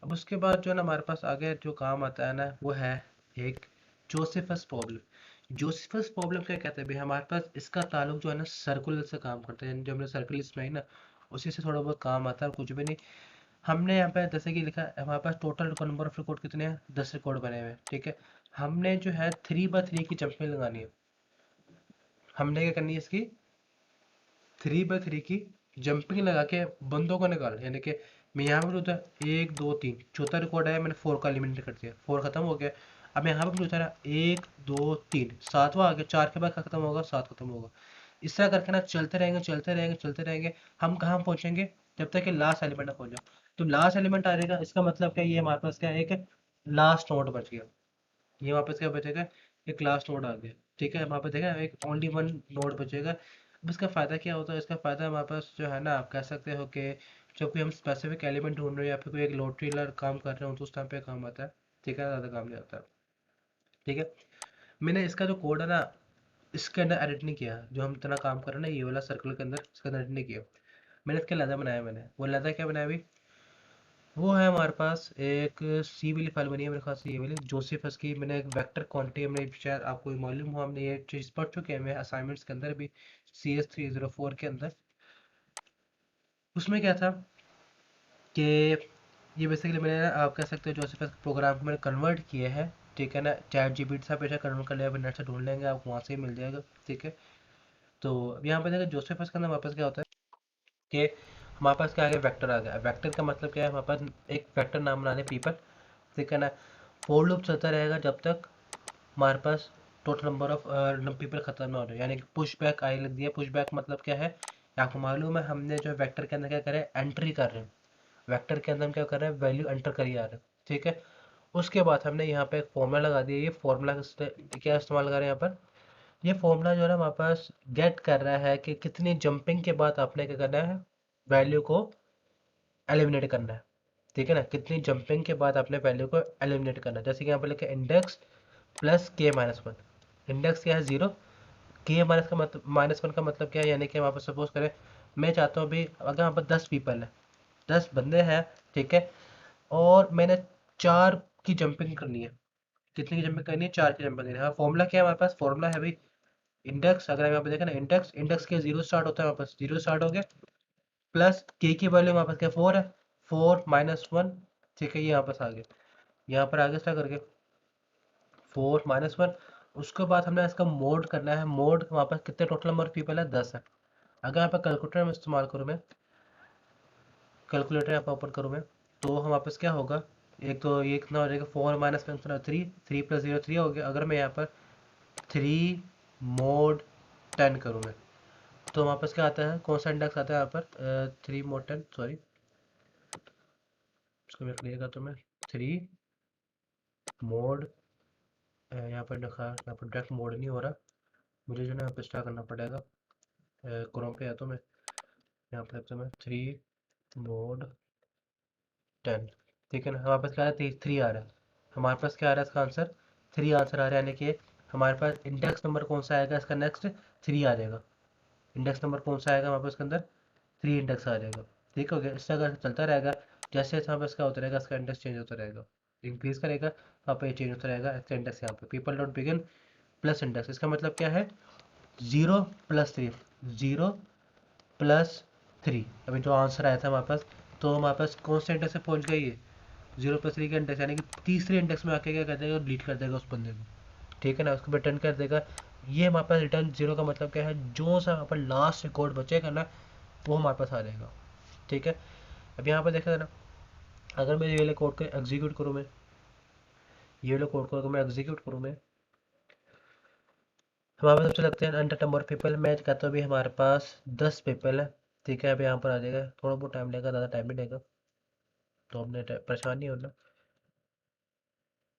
अब उसके बाद जो है ना, हमारे पास आगे जो काम आता है ना, वो है एक जोसेफस प्रॉब्लम। जोसेफस प्रॉब्लम क्या कहते हैं भाई, हमारे पास इसका ताल्लुक जो है ना सर्कुलर से काम करता है, जो हमने सर्कुलर इसमें है ना, उसी से थोड़ा बहुत काम आता है और कुछ भी नहीं। हमने यहाँ पे जैसे कि लिखा है, हमारे पास टोटल नंबर ऑफ रिकॉर्ड कितने हैं, 10 रिकॉर्ड बने हुए हैं, ठीक है। हमने जो है 3x3 की जंपिंग लगानी है। हमने क्या करनी है इसकी 3x3 की जंपिंग लगा के बंदों को निकाल, यानी कि मैं यहाँ पर होता है 1 2 3, चौथा रिकॉर्ड है, मैंने 4 का एलिमिनेट कर दिया, 4 खत्म हो गया। अब यहाँ पर पूछा ना 1 2 3, सातवां आ गया, 4 के बाद खत्म होगा, 7 खत्म होगा। इस तरह करके ना चलते रहेंगे चलते रहेंगे चलते रहेंगे। हम कहाँ पहुंचेंगे, जब तक कि लास्ट एलिमेंट ना पहुंच जाए। तो लास्ट एलिमेंट आ जाएगा, इसका मतलब क्या, ये हमारे पास क्या है, एक लास्ट नोड बच गया। ये वापस क्या बचेगा, एक लास्ट नोड आ गया, ठीक है। वहाँ पे देखा एक ओनली वन नोड बचेगा। अब इसका फ़ायदा क्या होता है, इसका फ़ायदा हमारे पास जो है ना, आप कह सकते हो कि जब कोई हम स्पेसिफिक एलिमेंट ढूंढ रहे हो या फिर कोई एक लॉटरी काम कर रहे हो तो उस टाइम पे काम आता है, ठीक है, ज़्यादा काम नहीं आता है, ठीक है। मैंने इसका जो कोड है ना, इसके अंदर एडिट नहीं किया, जो हम इतना काम कर रहे हैं ना ये वाला सर्कल के अंदर, इसके अंदर एडिट नहीं किया। मैंने इसके लहदा बनाया, मैंने वो लहदा क्या बनाया अभी, वो है हमारे पास एक सी वाली फाइल बनी है मेरे ख्याल से, ये वाली जोसेफस की। मैंने एक वेक्टर क्वांटिटी, हमने शायद आपको मालूम हो, हमने ये चीज़ पढ़ चुके हैं असाइनमेंट्स के अंदर भी, CS 304 के अंदर। उसमें क्या था कि ये बेसिकली मैंने ना, आप कह सकते हो जोसेफस प्रोग्राम को मैंने कन्वर्ट किया है, ठीक है ना। चैट जीपीटी से पेशा कन्वर्ट कर लिया, फिर नेट से ढूंढ लेंगे, आप वहाँ से ही मिल जाएगा, ठीक है। तो अब यहाँ पे देखा जोसेफस के अंदर वापस क्या होता है कि हमारे पास क्या आ गया, वेक्टर आ गया। वेक्टर का मतलब क्या है, हमारे पास एक वेक्टर नाम बना दे पीपल, ठीक है ना। फोर लूप चलता रहेगा जब तक हमारे पास टोटल नंबर ऑफ पीपल खत्म ना हो जाए, यानी कि पुश बैक आई लग दिया। पुश बैक मतलब क्या है, आपको मालूम है, हमने जो वेक्टर के अंदर क्या करें, एंट्री कर रहे हैं। वेक्टर के अंदर हम क्या कर रहे हैं, वैल्यू एंटर करी जा रहे हैं, ठीक है। उसके बाद हमने यहाँ पे एक फॉर्मूला लगा दिया। ये फॉर्मूला क्या इस्तेमाल कर रहे हैं यहाँ पर, ये फॉर्मूला जो है ना हमारे पास गेट कर रहा है कि कितनी जंपिंग के बाद आपने क्या करना है, वैल्यू को एलिमिनेट करना है, ठीक है ना। कितनी जंपिंग के बाद आपने वैल्यू को एलिमिनेट करना है। जैसे कि यहाँ पर लिखा है इंडेक्स प्लस K-1। इंडेक्स क्या है 0, के माइनस का मतलब -1 का मतलब क्या है, यानी कि हम आप सपोज करें, मैं चाहता हूँ अभी अगर यहाँ पर 10 पीपल है, 10 बंदे हैं, ठीक है, और मैंने 4 की जंपिंग करनी है। कितनी की जंपिंग करनी है, 4 की जंपिंग करनी है। हाँ, फॉर्मूला क्या है हमारे पास, फॉर्मूला है भाई इंडेक्स। अगर हम यहाँ पे देखें ना, इंडेक्स इंडेक्स के 0 स्टार्ट होता है, हमारे पास 0 स्टार्ट हो गया, प्लस के की वैल्यू हमारे पास क्या 4 है, 4 - 1, ठीक है, ये यहाँ पास आ गया। यहाँ पर आगे स्टार्ट करके 4 - 1। उसके बाद हमने इसका मोड करना है। मोड वहाँ पर कितने टोटल नंबर ऑफ पीपल है, 10 है। अगर यहाँ पर कैलकुलेटर में इस्तेमाल करूँ मैं, कैलकुलेटर यहाँ पर ओपन करूँ मैं, तो हम वापस क्या होगा, एक तो ये कितना हो जाएगा, 4 - 1 3 + 0 3 हो गया। अगर मैं यहाँ पर 3 mod 10 करूँ मैं, तो वहाँ पास क्या आता है, कौन सा इंडेक्स आता है यहाँ पर, 3 mod 10, सॉरी, इसको मैं क्लियर करता हूँ मैं, 3 mod, यहाँ पर लिखा, यहाँ पर डायरेक्ट मोड नहीं हो रहा, मुझे जो है यहाँ पे स्टार्ट करना पड़ेगा, क्रोम पे है तो मैं यहाँ पर लिखता हूँ मैं 3 mod 10, ठीक है ना। हमारे पास क्या है, 3 आ रहा है, हमारे पास क्या आ रहा है, इसका आंसर 3 आंसर आ रहा है, यानी कि हमारे पास इंडेक्स नंबर कौन सा आएगा इसका, नेक्स्ट 3 आ जाएगा। इंडेक्स नंबर कौन सा आएगा हमारे पास इसके अंदर, 3 इंडेक्स आ जाएगा, ठीक हो गया। इससे अगर चलता रहेगा, जैसे जैसे हमारे पास क्या होता रहेगा, इसका इंडेक्स चेंज होता रहेगा, इंक्रीज करेगा, वहाँ पे चेंज होता रहेगा इसका इंडेक्स। यहाँ पे people dot begin plus index, इसका मतलब क्या है, 0 + 3, 0 + 3, अभी जो आंसर आया था हमारे पास, तो हमारे पास कौन से इंडेक्स से पहुंच गई है, 0 + 3 का इंडेक्स, यानी कि तीसरे इंडेक्स में आके क्या कर देगा, डिलीट कर देगा उस बंदे को, ठीक है ना, उसको रिटर्न कर देगा। ये हमारे पास रिटर्न 0 का मतलब क्या है, जो सा हमारे पास लास्ट रिकॉर्ड बचेगा ना, वो हमारे पास आ जाएगा, ठीक है। अब यहाँ पर देखा ना, अगर मैं ये वाले कोड को एग्जीक्यूट करूँ मैं, ये वाले कोड को अगर मैं एग्जीक्यूट करूँ मैं, हमारे पास सबसे लगते हैं अंडर नंबर पीपल। मैं कहता हूँ अभी हमारे पास 10 पीपल है, ठीक है। अभी यहाँ पर आ जाएगा, थोड़ा बहुत टाइम लेगा, ज़्यादा टाइम नहीं लेगा, तो हमने परेशान नहीं होना।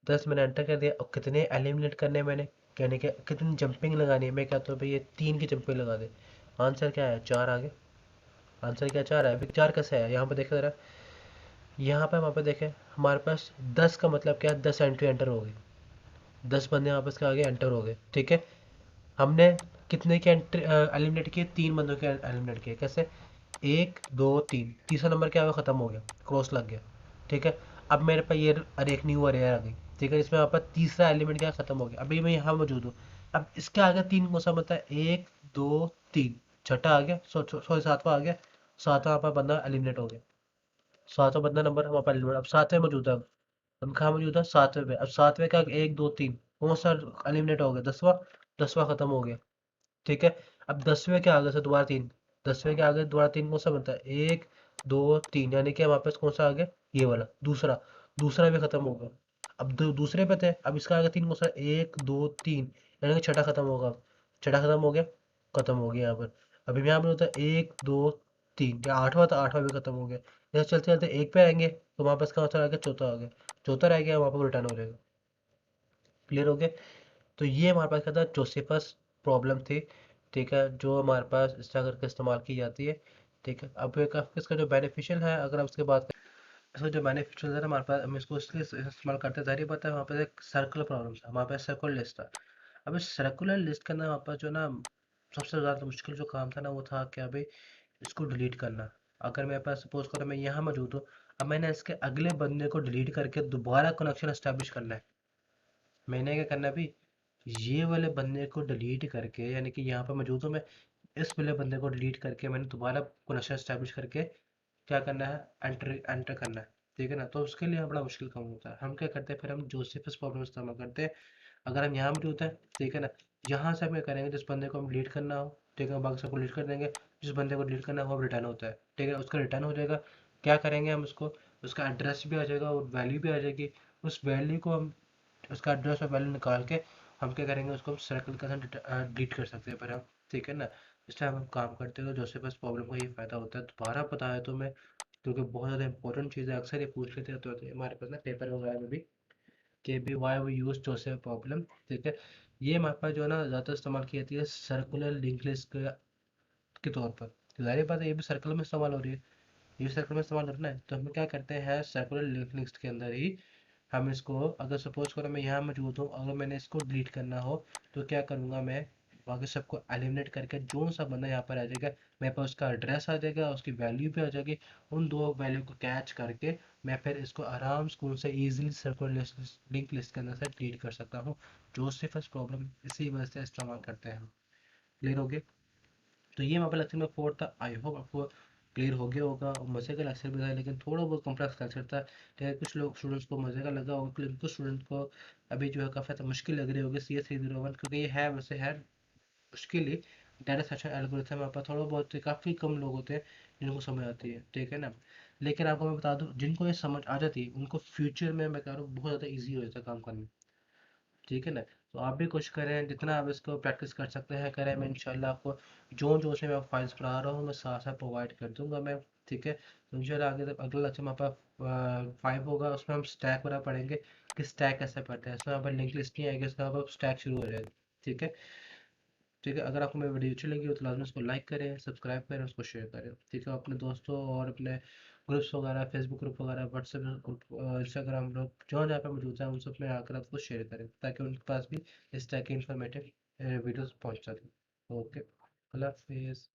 10 मैंने एंटर कर दिया, और कितने एलिमिनेट करने हैं मैंने, यानी कि कितनी जंपिंग लगानी है, मैं कहता हूँ भाई ये 3 की जंपिंग लगा दे। आंसर क्या है, 4 आ गया। आंसर क्या, 4 है। अभी 4 कैसे है, यहाँ पर देखा जरा, यहाँ पर वहाँ पर देखें, हमारे पास 10 का मतलब क्या है, 10 एंट्री एंटर हो गई, 10 बंदे वापस के आगे एंटर हो गए, ठीक है। हमने कितने के एंट्री एलिमिनेट किए, 3 बंदों के एलिमिनेट किए, कैसे, 1 2 3, तीसरा नंबर क्या हुआ, खत्म हो गया, क्रॉस लग गया, ठीक है। अब मेरे पास ये अरे एक न्यू अरे आ गई, ठीक है, इसमें यहाँ पर तीसरा एलिमेंट क्या खत्म हो गया, अभी मैं यहाँ मौजूद हूँ। अब इसके आगे तीन कौन सा बनता है, एक दो तीन, छठा आ गया, सॉरी सातवां आ गया, सातवां यहाँ पर बंदा एलिमिनेट हो गया, सातवां बंदा नंबर हमारे पास एलिमिनेट। अब सातवें मौजूद है, हम कहाँ मौजूद है, सातवें पे। अब सातवें का एक दो तीन कौन सा एलिमिनेट हो गया, दसवां, दसवां खत्म हो गया। ठीक है, अब दसवें के आगे से दोबारा तीन, दसवें के आगे दोबारा तीन कौन सा बनता है, एक दो तीन, यानी कि हमारे पास कौन सा आ गया, ये वाला दूसरा, दूसरा भी खत्म होगा। अब दूसरे पे थे, अब इसका आगे तीन कौन सा, एक दो तीन, यानी कि छठा खत्म होगा। अब छठा खत्म हो गया, खत्म हो गया यहाँ पर। अभी यहाँ पर होता है एक दो तीन, या आठवां था, आठवां भी खत्म हो गया। जैसे चलते चलते एक पे आएंगे तो वहाँ पास का आ गया, चौथा आ गया, चौथा रह गया, वहाँ पर रिटर्न हो जाएगा। क्लियर हो गया। तो ये हमारे पास क्या था, जोसेफस प्रॉब्लम थी। ठीक है, जो हमारे पास इस तरह करके इस्तेमाल की जाती है। ठीक है, अब इसका जो बेनिफिशियल है, अगर आप उसके बात करें, इसका जो बेनिफिशियल है ना हमारे पास, हम इसको इसलिए इस्तेमाल करते हैं, जाहिर बात है वहाँ पे एक सर्कुलर प्रॉब्लम था, हमारे पास सर्कुलर लिस्ट था। अब इस सर्कुलर लिस्ट करना हमारे पास जो ना सबसे ज़्यादा मुश्किल जो काम था ना, वो था क्या भाई, इसको डिलीट करना। अगर मेरे पास सपोज करो मैं यहाँ मौजूद हूँ, अब मैंने इसके अगले बंदे को डिलीट करके दोबारा कनेक्शन एस्टेब्लिश करना है। मैंने क्या करना है अभी, ये वाले बंदे को डिलीट करके, यानी कि यहाँ पर मौजूद हूँ मैं, इस वाले बंदे को डिलीट करके मैंने दोबारा कनेक्शन एस्टेब्लिश करके क्या करना है, एंटर एंटर करना है। ठीक है ना, तो उसके लिए बड़ा मुश्किल काम होता है। हम क्या करते हैं फिर, हम जोसेफस प्रॉब्लम इस्तेमाल करते हैं। अगर हम यहाँ मौजूद हैं, ठीक है ना, यहाँ से हम क्या करेंगे, जिस बंदे को हम डिलीट करना हो, ठीक है, बाकी सबको डिलीट कर देंगे। जिस बंदे को डिलीट करना हो वो रिटर्न होता है, ठीक है, उसका रिटर्न हो जाएगा। क्या करेंगे हम उसको, उसका एड्रेस भी आ जाएगा और वैल्यू भी आ जाएगी। उस वैल्यू को हम, उसका एड्रेस और वैल्यू निकाल के हम क्या करेंगे, उसको हम सर्कल के साथ डिलीट कर सकते हैं पर हम। ठीक है ना, इस टाइम हम काम करते हैं तो जोसेफस प्रॉब्लम का ये फ़ायदा होता है। दोबारा बताया तो मैं, क्योंकि बहुत ज़्यादा इंपॉर्टेंट चीज़ है, अक्सर ये पूछ लेते रहते होते हैं हमारे पास ना पेपर वगैरह में भी, कि भी why we use Joseph problem. ठीक है, ये हमारे पास जो है ना ज़्यादा इस्तेमाल की जाती है सर्कुलर लिंक लिस्ट के तौर पर। तो ज़ाहिर बात है ये भी सर्कल में इस्तेमाल हो रही है, ये भी सर्कल में इस्तेमाल करना है, तो हम क्या करते हैं सर्कुलर लिंक लिस्ट के अंदर ही हम इसको, अगर सपोज करो मैं यहाँ मौजूद हूँ, अगर मैंने इसको डिलीट करना हो तो क्या करूँगा मैं, बाकी सबको एलिमिनेट करके जो सा बंदा यहाँ पर आ जाएगा, मेरे पास उसका एड्रेस आ जाएगा, उसकी वैल्यू भी आ जाएगी, उन दो वैल्यू को कैच करके मैं फिर इसको आराम स्कूल से ईजिली सर्कुलर लिंक लिस्ट के अंदर से डिलीट कर सकता हूँ। जोसेफस प्रॉब्लम इसी वजह से इस्तेमाल करते हैं हम। क्लियर हो गया। तो ये हमारे लेक्चर में फोर था, आई होप आपको क्लियर हो गया होगा। और मज़े का लेक्चर भी था, लेकिन थोड़ा बहुत कॉम्प्लेक्स लेक्चर था। ठीक है, कुछ लोग स्टूडेंट्स को मज़े का लगा होगा, लेकिन कुछ स्टूडेंट को अभी जो है काफ़ी ज़्यादा मुश्किल लग रही होगी CS301, क्योंकि ये है वैसे है मुश्किल ही। डाटा स्ट्रक्चर एल्गोरिथम यहाँ पर थोड़ा बहुत काफ़ी कम लोग होते हैं जिनको समझ आती है। ठीक है ना, लेकिन आपको मैं बता दूँ, जिनको ये समझ आ जाती है उनको फ्यूचर में मैं कह रहा हूँ बहुत ज़्यादा ईजी हो जाता है काम करना। ठीक है ना, तो आप भी कोशिश करें, जितना आप इसको प्रैक्टिस कर सकते हैं करें। मैं इंशाल्लाह आपको जो जो से मैं फाइल्स पढ़ा रहा हूँ मैं साथ साथ प्रोवाइड कर दूंगा मैं। ठीक है, तो इंशाल्लाह आगे तक अगला लेक्चर हमारे पास 5 होगा, उसमें हम स्टैक वगैरह पढ़ेंगे कि स्टैक कैसे पढ़ते हैं। इसमें यहाँ पर लिंक लिस्ट नहीं आएगी, इसका यहाँ पर स्टैक शुरू हो जाएगा। ठीक है, ठीक है, अगर आपको मेरी वीडियो अच्छी लगी हो तो लाजमी उसको लाइक करें, सब्सक्राइब करें, उसको शेयर करें। ठीक है, अपने दोस्तों और अपने ग्रुप्स वगैरह, फेसबुक ग्रुप वगैरह, व्हाट्सएप ग्रुप, इंस्टाग्राम ग्रुप, जहाँ जहाँ पे मौजूद है उन सब में आकर आप उसको शेयर करें, ताकि उनके पास भी इस तरह की इंफॉर्मेटिव वीडियोस पहुँच सकें। ओके, अल्लाह हाफिज़।